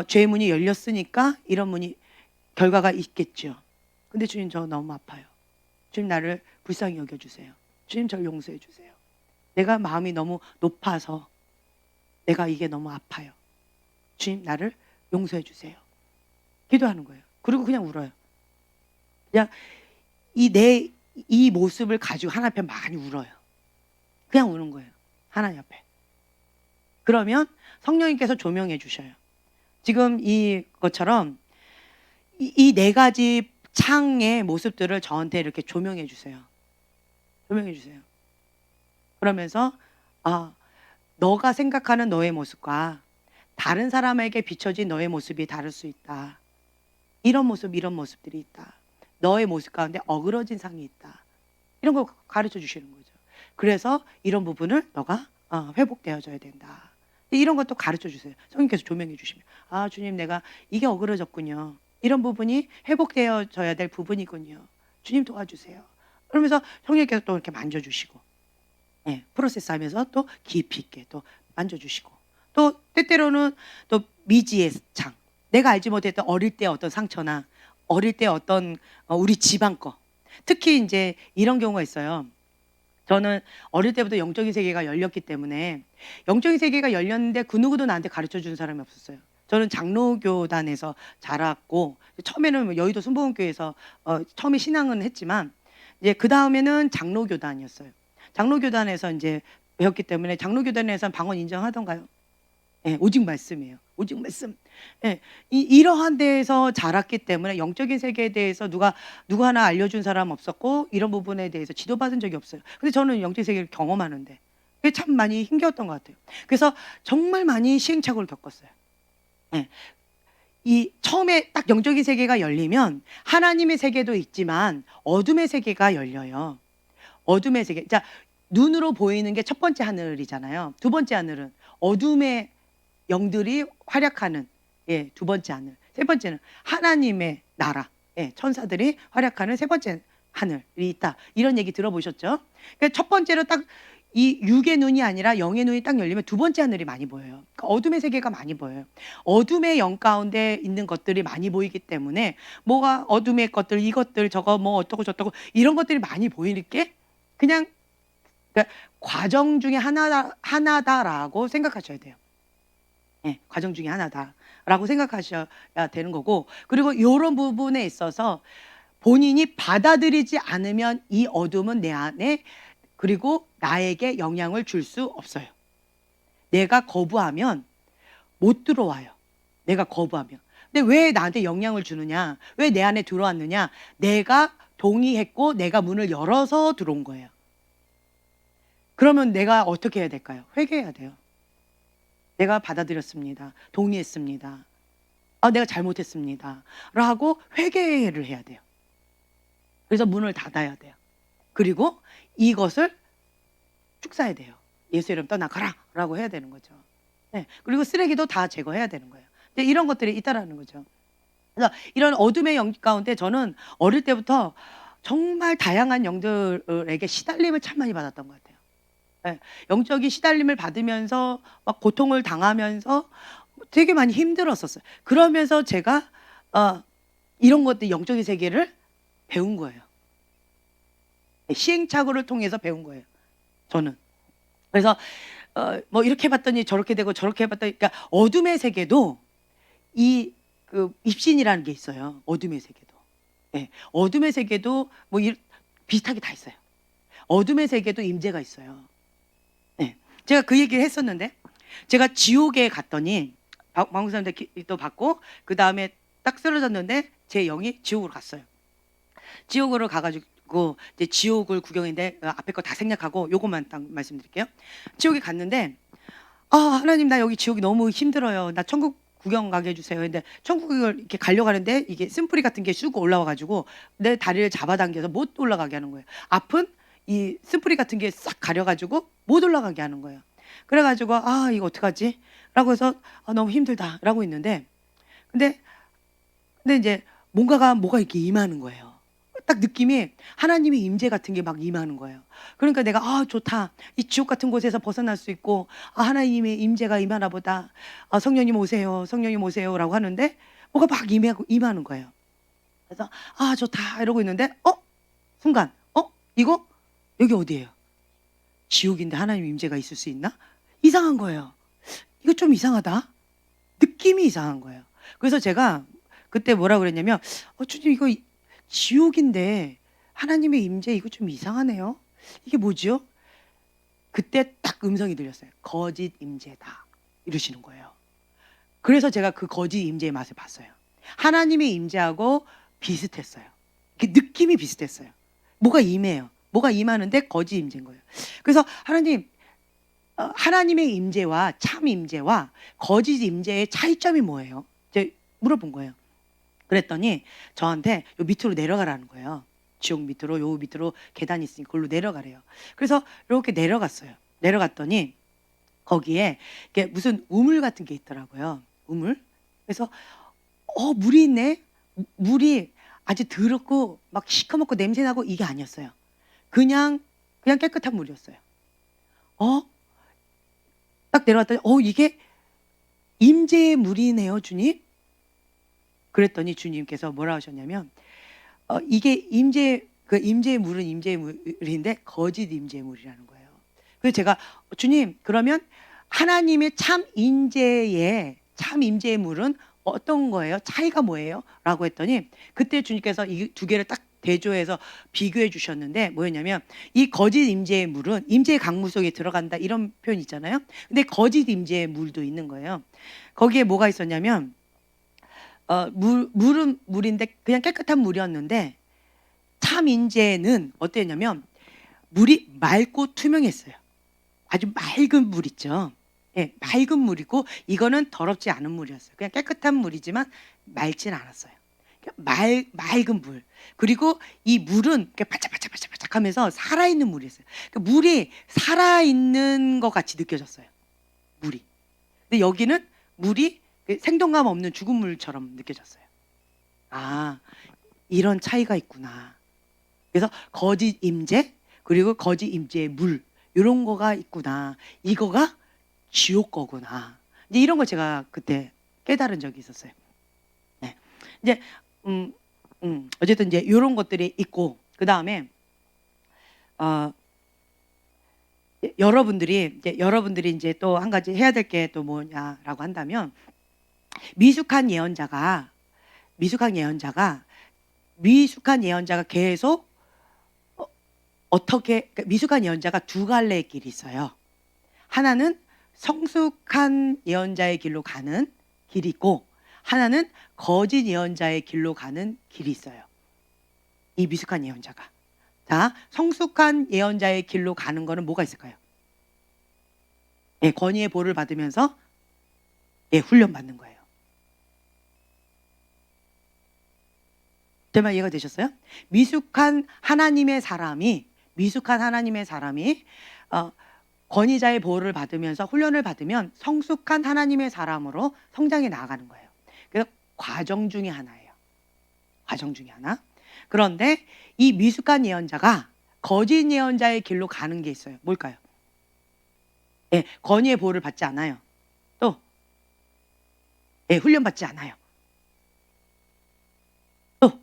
죄의 문이 열렸으니까 이런 문이 결과가 있겠죠. 근데 주님, 저 너무 아파요. 주님, 나를 불쌍히 여겨주세요. 주님, 저를 용서해 주세요. 내가 마음이 너무 높아서 내가 이게 너무 아파요. 주님, 나를 용서해 주세요. 기도하는 거예요. 그리고 그냥 울어요. 그냥 이 모습을 가지고 하나님 앞에 많이 울어요. 그냥 우는 거예요. 하나님 앞에. 그러면 성령님께서 조명해 주셔요. 지금 이것처럼 이 네 가지 창의 모습들을 저한테 이렇게 조명해 주세요. 조명해 주세요. 그러면서 너가 생각하는 너의 모습과 다른 사람에게 비춰진 너의 모습이 다를 수 있다. 이런 모습들이 있다. 너의 모습 가운데 어그러진 상이 있다. 이런 걸 가르쳐 주시는 거죠. 그래서 이런 부분을 너가 회복되어져야 된다. 이런 것도 가르쳐 주세요. 성령께서 조명해 주시면 주님, 내가 이게 어그러졌군요. 이런 부분이 회복되어져야 될 부분이군요. 주님 도와주세요. 그러면서 성령께서 또 이렇게 만져주시고 프로세스하면서 또 깊이 있게 또 만져주시고 또 때때로는 또 미지의 창, 내가 알지 못했던 어릴 때 어떤 상처나 어릴 때 어떤 우리 집안 거, 특히 이제 이런 경우가 있어요. 저는 어릴 때부터 영적인 세계가 열렸기 때문에 영적인 세계가 열렸는데 그 누구도 나한테 가르쳐 주는 사람이 없었어요. 저는 장로교단에서 자랐고 처음에는 여의도 순복음교회에서 처음에 신앙은 했지만 이제 그 다음에는 장로교단이었어요. 장로교단에서 이제 배웠기 때문에 장로교단에서는 방언 인정하던가요? 오직 말씀이에요. 오직 말씀. 이러한 데에서 자랐기 때문에 영적인 세계에 대해서 누구 하나 알려준 사람 없었고 이런 부분에 대해서 지도받은 적이 없어요. 근데 저는 영적인 세계를 경험하는데 그게 참 많이 힘겨웠던 것 같아요. 그래서 정말 많이 시행착오를 겪었어요. 이 처음에 딱 영적인 세계가 열리면 하나님의 세계도 있지만 어둠의 세계가 열려요. 어둠의 세계. 자, 눈으로 보이는 게 첫 번째 하늘이잖아요. 두 번째 하늘은 어둠의 영들이 활약하는 두 번째 하늘. 세 번째는 하나님의 나라, 천사들이 활약하는 세 번째 하늘이 있다. 이런 얘기 들어보셨죠? 그러니까 첫 번째로 딱 이 육의 눈이 아니라 영의 눈이 딱 열리면 두 번째 하늘이 많이 보여요. 그러니까 어둠의 세계가 많이 보여요. 어둠의 영 가운데 있는 것들이 많이 보이기 때문에 뭐가 어둠의 것들, 이것들, 저거 뭐 어떠고 저떠고 이런 것들이 많이 보이니까 그냥 그러니까 과정 중에 하나다라고 생각하셔야 돼요. 과정 중에 하나다라고 생각하셔야 되는 거고, 그리고 이런 부분에 있어서 본인이 받아들이지 않으면 이 어둠은 내 안에 그리고 나에게 영향을 줄 수 없어요. 내가 거부하면 못 들어와요. 내가 거부하면. 근데 왜 나한테 영향을 주느냐? 왜 내 안에 들어왔느냐? 내가 동의했고 내가 문을 열어서 들어온 거예요. 그러면 내가 어떻게 해야 될까요? 회개해야 돼요. 내가 받아들였습니다. 동의했습니다. 내가 잘못했습니다. 라고 회개를 해야 돼요. 그래서 문을 닫아야 돼요. 그리고 이것을 축사해야 돼요. 예수 이름 떠나가라 라고 해야 되는 거죠. 그리고 쓰레기도 다 제거해야 되는 거예요. 근데 이런 것들이 있다라는 거죠. 그래서 이런 어둠의 영 가운데 저는 어릴 때부터 정말 다양한 영들에게 시달림을 참 많이 받았던 것 같아요. 영적인 시달림을 받으면서 막 고통을 당하면서 되게 많이 힘들었었어요. 그러면서 제가 이런 것들 영적인 세계를 배운 거예요. 시행착오를 통해서 배운 거예요. 저는. 그래서 뭐 이렇게 봤더니 저렇게 되고 저렇게 해봤더니 그러니까 어둠의 세계도 그 입신이라는 게 있어요. 어둠의 세계도. 어둠의 세계도 뭐 비슷하게 다 있어요. 어둠의 세계도 임재가 있어요. 제가 그 얘기를 했었는데 제가 지옥에 갔더니 방구사님들 또 받고 그 다음에 딱 쓰러졌는데 제 영이 지옥으로 갔어요. 지옥으로 가가지고 그 이제 지옥을 구경했는데 앞에 거 다 생략하고 요것만 딱 말씀드릴게요. 지옥에 갔는데 하나님 나 여기 지옥이 너무 힘들어요. 나 천국 구경 가게 해 주세요. 근데 천국을 이렇게 가려고 하는데 이게 쓴뿌리 같은 게 쑥 올라와 가지고 내 다리를 잡아당겨서 못 올라가게 하는 거예요. 앞은 이 쓴뿌리 같은 게 싹 가려 가지고 못 올라가게 하는 거예요. 그래 가지고 '아 이거 어떡하지?' 라고 해서 '아 너무 힘들다.'라고 있는데 근데 인제 뭐가 이렇게 임하는 거예요. 딱 느낌이 하나님의 임재 같은 게 막 임하는 거예요. 그러니까 내가 '아 좋다. 이 지옥 같은 곳에서 벗어날 수 있고 하나님의 임재가 임하나 보다. 성령님 오세요. 성령님 오세요.'라고 하는데 뭐가 막 임하는 거예요. 그래서 '아 좋다.' 이러고 있는데 순간 이거 여기 어디예요? 지옥인데 하나님 임재가 있을 수 있나? 이상한 거예요. 이거 좀 이상하다. 느낌이 이상한 거예요. 그래서 제가 그때 뭐라 그랬냐면 주님 이거 지옥인데 하나님의 임재 이거 좀 이상하네요. 이게 뭐지요? 그때 딱 음성이 들렸어요. 거짓 임재다. 이러시는 거예요. 그래서 제가 그 거짓 임재의 맛을 봤어요. 하나님의 임재하고 비슷했어요. 느낌이 비슷했어요. 뭐가 임해요. 뭐가 임하는데 거짓 임재인 거예요. 그래서 하나님, 하나님의 임재와 참 임재와 거짓 임재의 차이점이 뭐예요? 제가 물어본 거예요. 그랬더니 저한테 요 밑으로 내려가라는 거예요. 지옥 밑으로 요 밑으로 계단이 있으니까 그걸로 내려가래요. 그래서 이렇게 내려갔어요. 내려갔더니 거기에 이게 무슨 우물 같은 게 있더라고요. 우물. 그래서 물이 있네. 물이 아주 더럽고 막 시커멓고 냄새 나고 이게 아니었어요. 그냥 깨끗한 물이었어요. 딱 내려갔더니 이게 임재의 물이네요, 주님. 그랬더니 주님께서 뭐라 하셨냐면 이게 임재의 물은 임재의 물인데 거짓 임재의 물이라는 거예요. 그래서 제가 주님 그러면 하나님의 참 임재의 물은 어떤 거예요? 차이가 뭐예요? 라고 했더니 그때 주님께서 이 두 개를 딱 대조해서 비교해 주셨는데 뭐였냐면 이 거짓 임재의 물은 임재의 강물 속에 들어간다 이런 표현 있잖아요. 근데 거짓 임재의 물도 있는 거예요. 거기에 뭐가 있었냐면 물은 물인데 그냥 깨끗한 물이었는데 참 임재는 어땠냐면 물이 맑고 투명했어요. 아주 맑은 물 있죠. 예, 맑은 물이고 이거는 더럽지 않은 물이었어요. 그냥 깨끗한 물이지만 맑진 않았어요. 맑은 물. 그리고 이 물은 이렇게 바짝바짝바짝바짝하면서 살아있는 물이었어요. 그러니까 물이 살아있는 것 같이 느껴졌어요. 물이. 근데 여기는 물이 생동감 없는 죽은 물처럼 느껴졌어요. 이런 차이가 있구나. 그래서 거짓 임재 그리고 거짓 임재의 물 이런 거가 있구나. 이거가 지옥 거구나. 이제 이런 걸 제가 그때 깨달은 적이 있었어요. 네. 이제 어쨌든 이제 이런 것들이 있고 그 다음에 여러분들이 이제 또 한 가지 해야 될 게 또 뭐냐라고 한다면 미숙한 예언자가 계속 미숙한 예언자가 두 갈래의 길이 있어요. 하나는 성숙한 예언자의 길로 가는 길이 있고 하나는 거짓 예언자의 길로 가는 길이 있어요. 이 미숙한 예언자가. 자, 성숙한 예언자의 길로 가는 거는 뭐가 있을까요? 예, 권위의 보를 받으면서 훈련 받는 거예요. 제 말 이해가 되셨어요? 미숙한 하나님의 사람이 권위자의 보호를 받으면서 훈련을 받으면 성숙한 하나님의 사람으로 성장해 나아가는 거예요. 그래서 과정 중에 하나예요. 과정 중에 하나. 그런데 이 미숙한 예언자가 거짓 예언자의 길로 가는 게 있어요. 뭘까요? 예, 권위의 보호를 받지 않아요. 또 훈련 받지 않아요. 또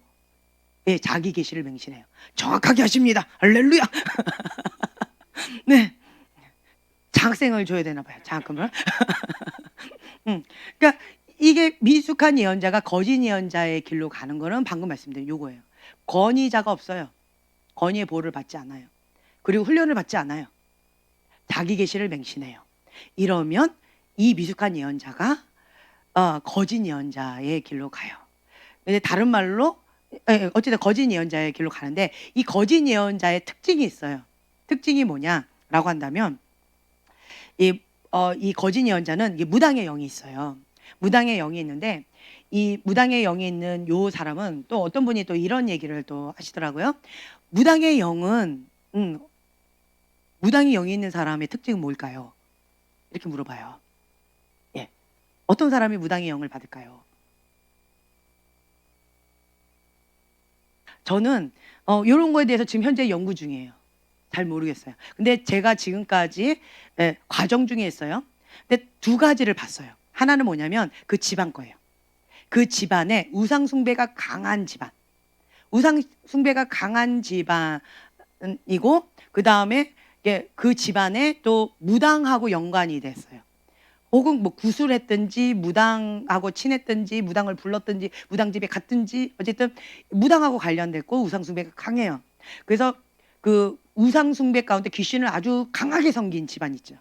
자기 계시를 맹신해요. 정확하게 하십니다. 할렐루야. 네. 장학생을 줘야 되나 봐요. 장학금을. 그러니까 이게 미숙한 예언자가 거짓 예언자의 길로 가는 거는 방금 말씀드린 요거예요. 권위자가 없어요. 권위의 보호를 받지 않아요. 그리고 훈련을 받지 않아요. 자기 계시를 맹신해요. 이러면 이 미숙한 예언자가 거짓 예언자의 길로 가요. 근데 다른 말로 어쨌든 거짓 예언자의 길로 가는데 이 거짓 예언자의 특징이 있어요. 특징이 뭐냐라고 한다면 이 거짓 예언자는 이 무당의 영이 있어요. 무당의 영이 있는데 이 무당의 영이 있는 요 사람은 또 어떤 분이 또 이런 얘기를 또 하시더라고요. 무당의 영은 무당의 영이 있는 사람의 특징은 뭘까요? 이렇게 물어봐요. 예. 어떤 사람이 무당의 영을 받을까요? 저는 요런 거에 대해서 지금 현재 연구 중이에요. 잘 모르겠어요. 근데 제가 지금까지 과정 중에 있어요. 근데 두 가지를 봤어요. 하나는 뭐냐면 그 집안 거예요. 그 집안에 우상 숭배가 강한 집안. 우상 숭배가 강한 집안이고 그다음에 그 집안에 또 무당하고 연관이 됐어요. 혹은 뭐 구술했든지 무당하고 친했든지 무당을 불렀든지 무당집에 갔든지 어쨌든 무당하고 관련됐고 우상숭배가 강해요. 그래서 그 우상숭배 가운데 귀신을 아주 강하게 섬긴 집안 있죠.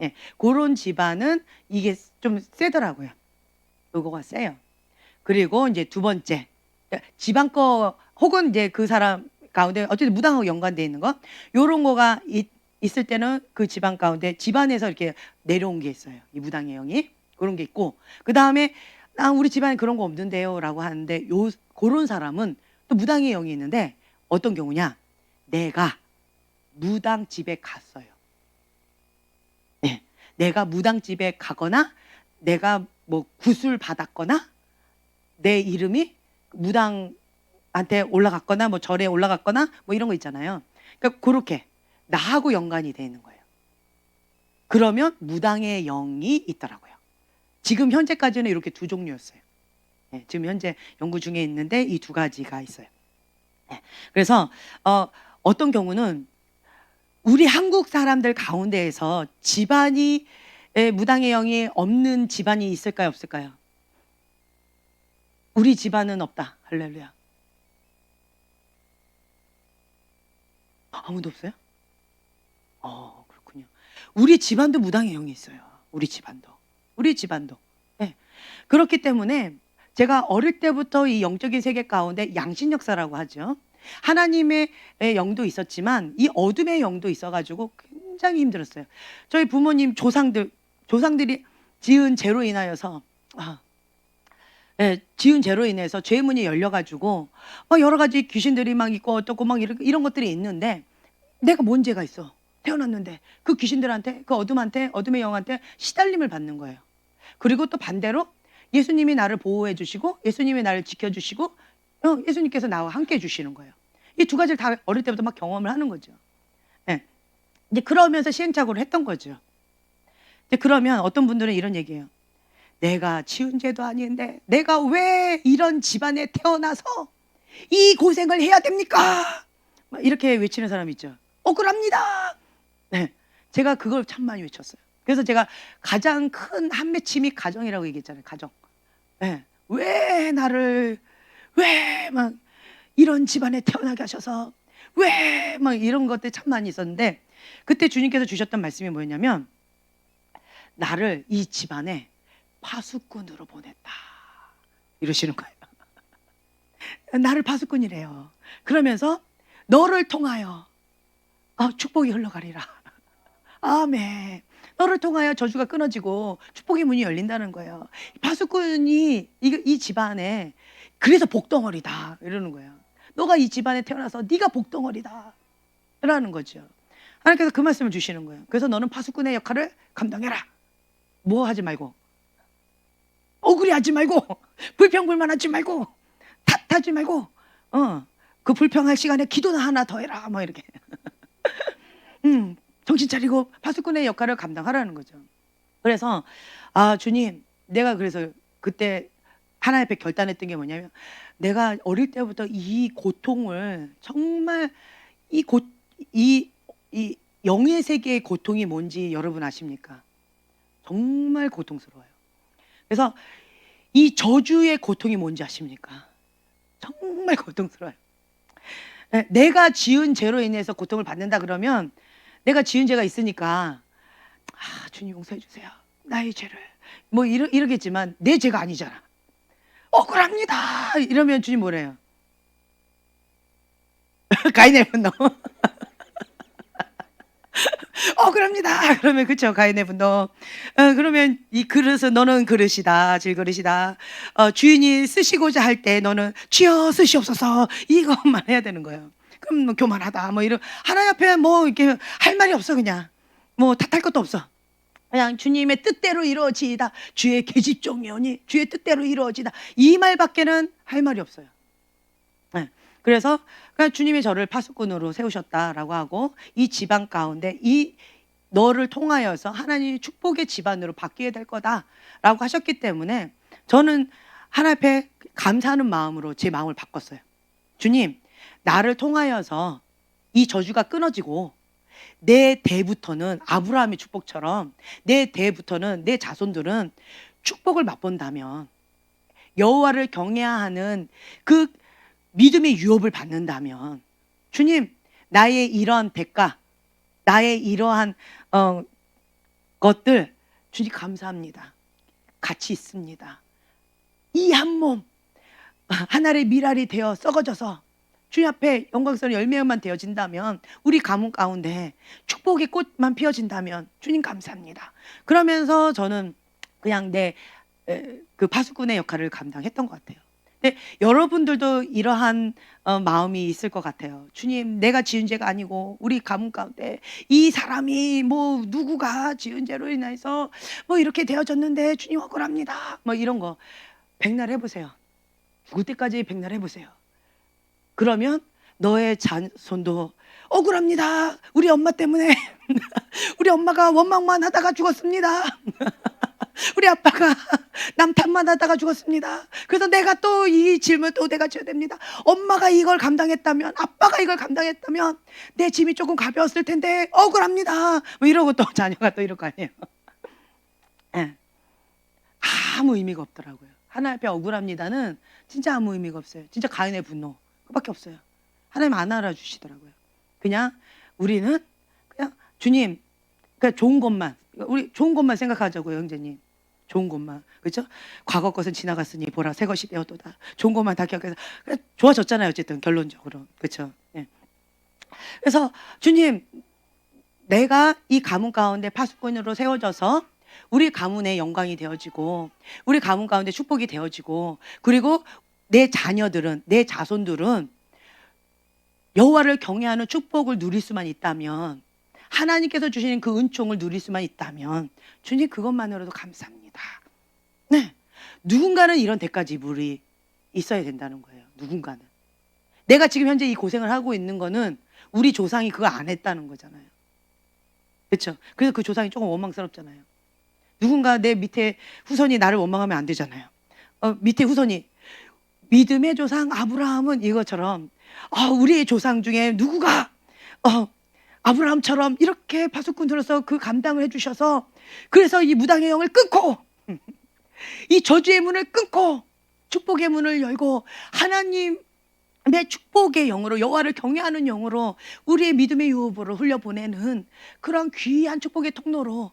예, 그런 집안은 이게 좀 세더라고요. 요거가 세요. 그리고 이제 두 번째 집안 거 혹은 이제 그 사람 가운데 어쨌든 무당하고 연관돼 있는 거 요런 거가 있을 때는 그 집안 가운데 집안에서 이렇게 내려온 게 있어요. 이 무당의 영이 그런 게 있고 그 다음에 우리 집안에 그런 거 없는데요라고 하는데 그런 사람은 또 무당의 영이 있는데 어떤 경우냐? 내가 무당 집에 갔어요. 네, 내가 무당 집에 가거나 내가 뭐 구술 받았거나 내 이름이 무당한테 올라갔거나 뭐 절에 올라갔거나 뭐 이런 거 있잖아요. 그러니까 그렇게 나하고 연관이 돼 있는 거예요. 그러면 무당의 영이 있더라고요. 지금 현재까지는 이렇게 두 종류였어요. 네, 지금 현재 연구 중에 있는데 이 두 가지가 있어요. 네, 그래서 어떤 경우는 우리 한국 사람들 가운데에서 집안이 무당의 영이 없는 집안이 있을까요, 없을까요? 우리 집안은 없다. 할렐루야. 아무도 없어요? 그렇군요. 우리 집안도 무당의 영이 있어요. 우리 집안도. 네. 그렇기 때문에 제가 어릴 때부터 이 영적인 세계 가운데 양신 역사라고 하죠. 하나님의 영도 있었지만 이 어둠의 영도 있어가지고 굉장히 힘들었어요. 저희 부모님 조상들이 지은 죄로 인하여서 지은 죄로 인해서 죄의 문이 열려가지고 여러 가지 귀신들이 막 있고 어떻고 막 이런 것들이 있는데 내가 뭔 죄가 있어? 태어났는데 그 귀신들한테 그 어둠의 영한테 시달림을 받는 거예요. 그리고 또 반대로 예수님이 나를 보호해 주시고 예수님이 나를 지켜주시고 예수님께서 나와 함께 해주시는 거예요. 이 두 가지를 다 어릴 때부터 막 경험을 하는 거죠. 네. 이제 그러면서 시행착오를 했던 거죠. 근데 그러면 어떤 분들은 이런 얘기예요. 내가 지은 죄도 아닌데 내가 왜 이런 집안에 태어나서 이 고생을 해야 됩니까? 이렇게 외치는 사람 있죠. 억울합니다. 네, 제가 그걸 참 많이 외쳤어요. 그래서 제가 가장 큰 한맺힘이 가정이라고 얘기했잖아요. 가정. 네, 왜 나를 왜 막 이런 집안에 태어나게 하셔서 왜 막 이런 것들 참 많이 있었는데 그때 주님께서 주셨던 말씀이 뭐였냐면 나를 이 집안에 파수꾼으로 보냈다 이러시는 거예요. 나를 파수꾼이래요. 그러면서 너를 통하여 축복이 흘러가리라. 아멘. 너를 통하여 저주가 끊어지고 축복의 문이 열린다는 거예요. 파수꾼이 이 집안에 그래서 복덩어리다 이러는 거예요. 너가 이 집안에 태어나서 네가 복덩어리다 라는 거죠. 하나님께서 그 말씀을 주시는 거예요. 그래서 너는 파수꾼의 역할을 감당해라. 뭐 하지 말고 억울해하지 말고 불평불만하지 말고 탓하지 말고 그 불평할 시간에 기도나 하나 더 해라 뭐 이렇게 정신 차리고 파수꾼의 역할을 감당하라는 거죠. 그래서 주님 내가 그래서 그때 하나님 앞에 결단했던 게 뭐냐면 내가 어릴 때부터 이 고통을 정말 이 영의 세계의 고통이 뭔지 여러분 아십니까? 정말 고통스러워요. 그래서 이 저주의 고통이 뭔지 아십니까? 정말 고통스러워요. 내가 지은 죄로 인해서 고통을 받는다 그러면 내가 지은 죄가 있으니까 주님 용서해 주세요. 나의 죄를 뭐 이러겠지만 내 죄가 아니잖아. 억울합니다. 이러면 주님 뭐래요? 가인의 분노. 억울합니다. 그러면 그쵸, 가인의 분노. 그러면 이 그릇은 너는 그릇이다, 질그릇이다. 주인이 쓰시고자 할 때 너는 주여 쓰시옵소서 이것만 해야 되는 거예요. 그럼 뭐 교만하다 뭐 이런 하나님 앞에 뭐 이렇게 할 말이 없어. 그냥 뭐 탓할 것도 없어. 그냥 주님의 뜻대로 이루어지이다. 주의 계집종이오니 주의 뜻대로 이루어지다. 이 말밖에는 할 말이 없어요. 네. 그래서 그냥 주님이 저를 파수꾼으로 세우셨다라고 하고 이 지방 가운데 이 너를 통하여서 하나님이 축복의 집안으로 바뀌게 될 거다라고 하셨기 때문에 저는 하나님 앞에 감사하는 마음으로 제 마음을 바꿨어요. 주님, 나를 통하여서 이 저주가 끊어지고 내 대부터는 아브라함의 축복처럼 내 대부터는 내 자손들은 축복을 맛본다면 여호와를 경외해야 하는 그 믿음의 유업을 받는다면 주님, 나의 이러한 대가, 나의 이러한 것들 주님 감사합니다. 같이 있습니다. 이 한 몸 하나의 미랄이 되어 썩어져서 주님 앞에 영광스러운 열매만 되어진다면 우리 가문 가운데 축복의 꽃만 피어진다면 주님 감사합니다. 그러면서 저는 그냥 내 그 파수꾼의 역할을 감당했던 것 같아요. 근데 여러분들도 이러한 마음이 있을 것 같아요. 주님, 내가 지은 죄가 아니고 우리 가문 가운데 이 사람이 뭐 누구가 지은 죄로 인해서 뭐 이렇게 되어졌는데 주님 억울합니다. 뭐 이런 거 백날 해보세요. 죽을 때까지 백날 해보세요. 그러면 너의 자손도 억울합니다. 우리 엄마 때문에 우리 엄마가 원망만 하다가 죽었습니다. 우리 아빠가 남탓만 하다가 죽었습니다. 그래서 내가 또 이 짐을 또 내가 져야 됩니다. 엄마가 이걸 감당했다면, 아빠가 이걸 감당했다면 내 짐이 조금 가벼웠을 텐데 억울합니다. 뭐 이러고 또 자녀가 또 이럴 거 아니에요. 네. 아무 의미가 없더라고요. 하나님 앞에 억울합니다는 진짜 아무 의미가 없어요. 진짜 가인의 분노 그밖에 없어요. 하나님 안 알아주시더라고요. 그냥 우리는 그냥 주님, 그냥 좋은 것만, 우리 좋은 것만 생각하자고요, 형제님. 좋은 것만, 그렇죠? 과거 것은 지나갔으니 보라 새 것이 되었도다. 좋은 것만 다 기억해서 좋아졌잖아요. 어쨌든 결론적으로, 그렇죠? 네. 그래서 주님, 내가 이 가문 가운데 파수꾼으로 세워져서 우리 가문의 영광이 되어지고 우리 가문 가운데 축복이 되어지고 그리고 내 자녀들은, 내 자손들은 여호와를 경외하는 축복을 누릴 수만 있다면, 하나님께서 주시는 그 은총을 누릴 수만 있다면 주님 그것만으로도 감사합니다. 네, 누군가는 이런 대가 지불이 있어야 된다는 거예요. 누군가는. 내가 지금 현재 이 고생을 하고 있는 거는 우리 조상이 그거 안 했다는 거잖아요. 그렇죠? 그래서 그 조상이 조금 원망스럽잖아요. 누군가 내 밑에 후손이 나를 원망하면 안 되잖아요. 밑에 후손이 믿음의 조상 아브라함은 이것처럼 우리의 조상 중에 누구가 아브라함처럼 이렇게 파수꾼으로서 그 감당을 해주셔서 그래서 이 무당의 영을 끊고 이 저주의 문을 끊고 축복의 문을 열고 하나님의 축복의 영으로 여호와를 경외하는 영으로 우리의 믿음의 유업으로 흘려보내는 그런 귀한 축복의 통로로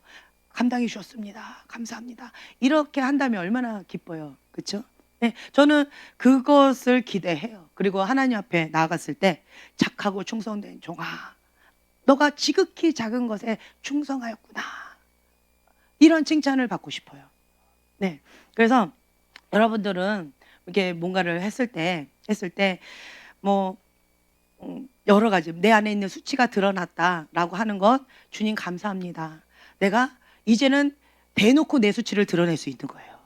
감당해 주셨습니다. 감사합니다. 이렇게 한다면 얼마나 기뻐요. 그렇죠? 네, 저는 그것을 기대해요. 그리고 하나님 앞에 나아갔을 때 착하고 충성된 종아, 너가 지극히 작은 것에 충성하였구나. 이런 칭찬을 받고 싶어요. 네, 그래서 여러분들은 이렇게 뭔가를 했을 때 뭐 여러 가지 내 안에 있는 수치가 드러났다라고 하는 것 주님 감사합니다. 내가 이제는 대놓고 내 수치를 드러낼 수 있는 거예요.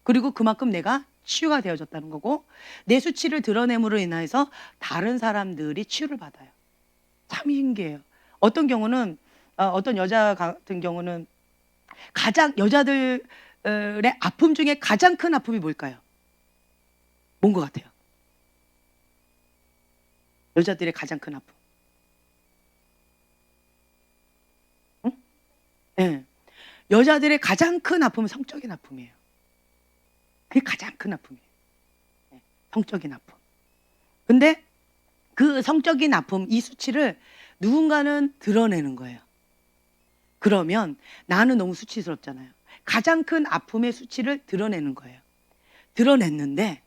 그리고 그만큼 내가 치유가 되어졌다는 거고 내 수치를 드러냄으로 인해서 다른 사람들이 치유를 받아요. 참 신기해요. 어떤 경우는 어떤 여자 같은 경우는 가장 여자들의 아픔 중에 가장 큰 아픔이 뭘까요? 뭔 것 같아요? 여자들의 가장 큰 아픔. 응? 네. 여자들의 가장 큰 아픔은 성적인 아픔이에요. 그게 가장 큰 아픔이에요. 네. 성적인 아픔. 근데 그 성적인 아픔, 이 수치를 누군가는 드러내는 거예요. 그러면 나는 너무 수치스럽잖아요. 가장 큰 아픔의 수치를 드러내는 거예요. 드러냈는데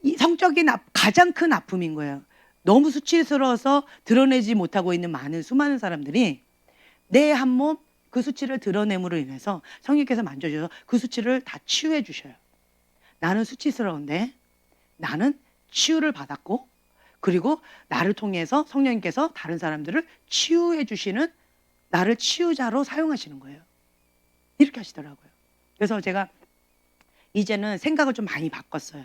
이 성적인 가장 큰 아픔인 거예요. 너무 수치스러워서 드러내지 못하고 있는 수많은 사람들이 내 한 몸 그 수치를 드러냄으로 인해서 성령께서 만져주셔서 그 수치를 다 치유해 주셔요. 나는 수치스러운데 나는 치유를 받았고, 그리고 나를 통해서 성령님께서 다른 사람들을 치유해 주시는, 나를 치유자로 사용하시는 거예요. 이렇게 하시더라고요. 그래서 제가 이제는 생각을 좀 많이 바꿨어요.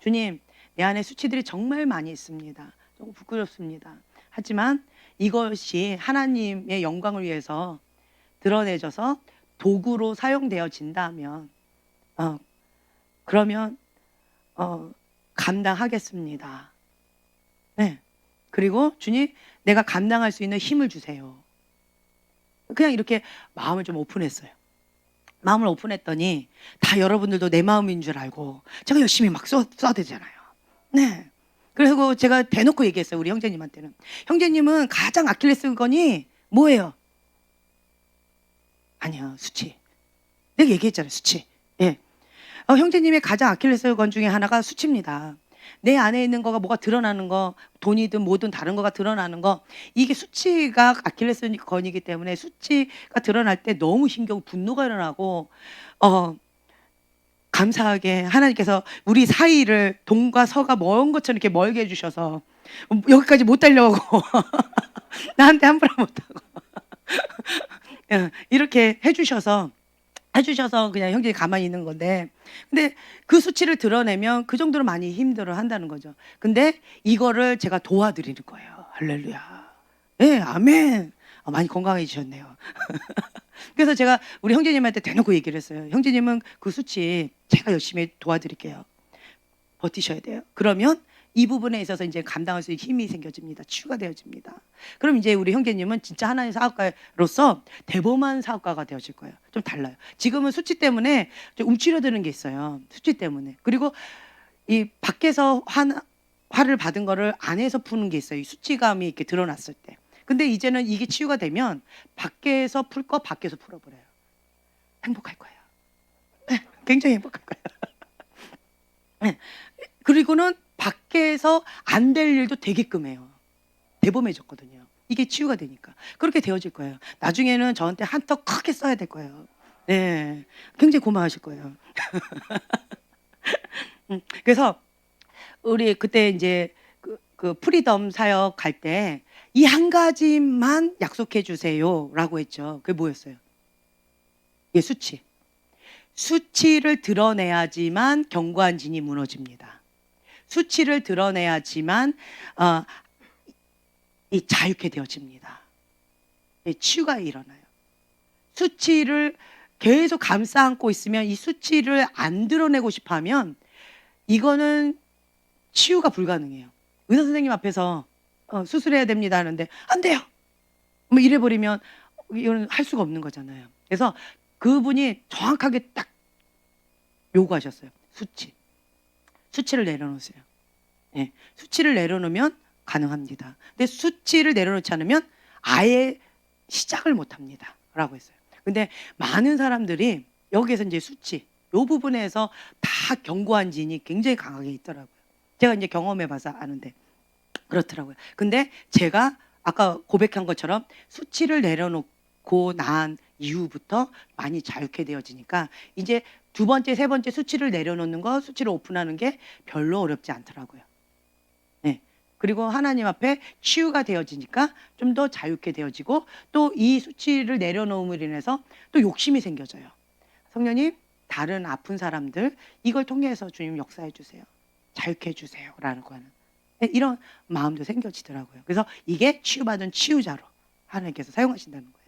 주님, 내 안에 수치들이 정말 많이 있습니다. 조금 부끄럽습니다. 하지만 이것이 하나님의 영광을 위해서 드러내져서 도구로 사용되어진다면 그러면 감당하겠습니다. 네. 그리고 주님, 내가 감당할 수 있는 힘을 주세요. 그냥 이렇게 마음을 좀 오픈했어요. 마음을 오픈했더니 다 여러분들도 내 마음인 줄 알고 제가 열심히 막 쏴대잖아요. 네. 그리고 제가 대놓고 얘기했어요. 우리 형제님한테는. 형제님은 가장 아킬레스건이 뭐예요? 아니요, 수치. 내가 얘기했잖아요, 수치. 예. 형제님의 가장 아킬레스건 중에 하나가 수치입니다. 내 안에 있는 거가 뭐가 드러나는 거, 돈이든 뭐든 다른 거가 드러나는 거, 이게 수치가 아킬레스건이기 때문에 수치가 드러날 때 너무 힘겨워 분노가 일어나고, 감사하게 하나님께서 우리 사이를 동과 서가 먼 것처럼 이렇게 멀게 해주셔서 여기까지 못 달려오고 나한테 함부로 못하고 이렇게 해주셔서 그냥 형제이 가만히 있는 건데, 근데 그 수치를 드러내면 그 정도로 많이 힘들어 한다는 거죠. 근데 이거를 제가 도와드리는 거예요. 할렐루야. 네, 아멘. 많이 건강해지셨네요. 그래서 제가 우리 형제님한테 대놓고 얘기를 했어요. 형제님은 그 수치 제가 열심히 도와드릴게요. 버티셔야 돼요. 그러면 이 부분에 있어서 이제 감당할 수 있는 힘이 생겨집니다. 치유가 되어집니다. 그럼 이제 우리 형제님은 진짜 하나님의 사업가로서 대범한 사업가가 되어질 거예요. 좀 달라요. 지금은 수치 때문에 좀 움츠려드는 게 있어요. 수치 때문에. 그리고 이 밖에서 화를 받은 거를 안에서 푸는 게 있어요. 이 수치감이 이렇게 드러났을 때. 근데 이제는 이게 치유가 되면 밖에서 풀 거 밖에서 풀어버려요. 행복할 거예요. 네, 굉장히 행복할 거예요. 네. 그리고는 밖에서 안 될 일도 되게끔 해요. 대범해졌거든요. 이게 치유가 되니까. 그렇게 되어질 거예요. 나중에는 저한테 한턱 크게 써야 될 거예요. 네, 굉장히 고마워하실 거예요. 그래서 우리 그때 이제 그 프리덤 사역 갈 때 이 한 가지만 약속해 주세요라고 했죠. 그게 뭐였어요? 예, 수치. 수치를 드러내야지만 견고한 진이 무너집니다. 수치를 드러내야지만 이 자유케 되어집니다. 치유가 일어나요. 수치를 계속 감싸 안고 있으면, 이 수치를 안 드러내고 싶어 하면 이거는 치유가 불가능해요. 의사 선생님 앞에서 수술해야 됩니다 하는데 안 돼요, 뭐 이래 버리면 이거는 할 수가 없는 거잖아요. 그래서 그분이 정확하게 딱 요구하셨어요. 수치를 내려놓으세요. 네, 수치를 내려놓으면 가능합니다. 근데 수치를 내려놓지 않으면 아예 시작을 못 합니다 라고 했어요. 근데 많은 사람들이 여기에서 이제 수치, 이 부분에서 다 견고한 진이 굉장히 강하게 있더라고요. 제가 이제 경험해 봐서 아는데 그렇더라고요. 근데 제가 아까 고백한 것처럼 수치를 내려놓고 난 이후부터 많이 자유케 되어지니까 이제 두 번째, 세 번째 수치를 내려놓는 거, 수치를 오픈하는 게 별로 어렵지 않더라고요. 네. 그리고 하나님 앞에 치유가 되어지니까 좀 더 자유케 되어지고, 또 이 수치를 내려놓음으로 인해서 또 욕심이 생겨져요. 성령님, 다른 아픈 사람들 이걸 통해서 주님 역사해 주세요. 자유케 해 주세요 라는 거는, 이런 마음도 생겨지더라고요. 그래서 이게 치유받은 치유자로 하나님께서 사용하신다는 거예요.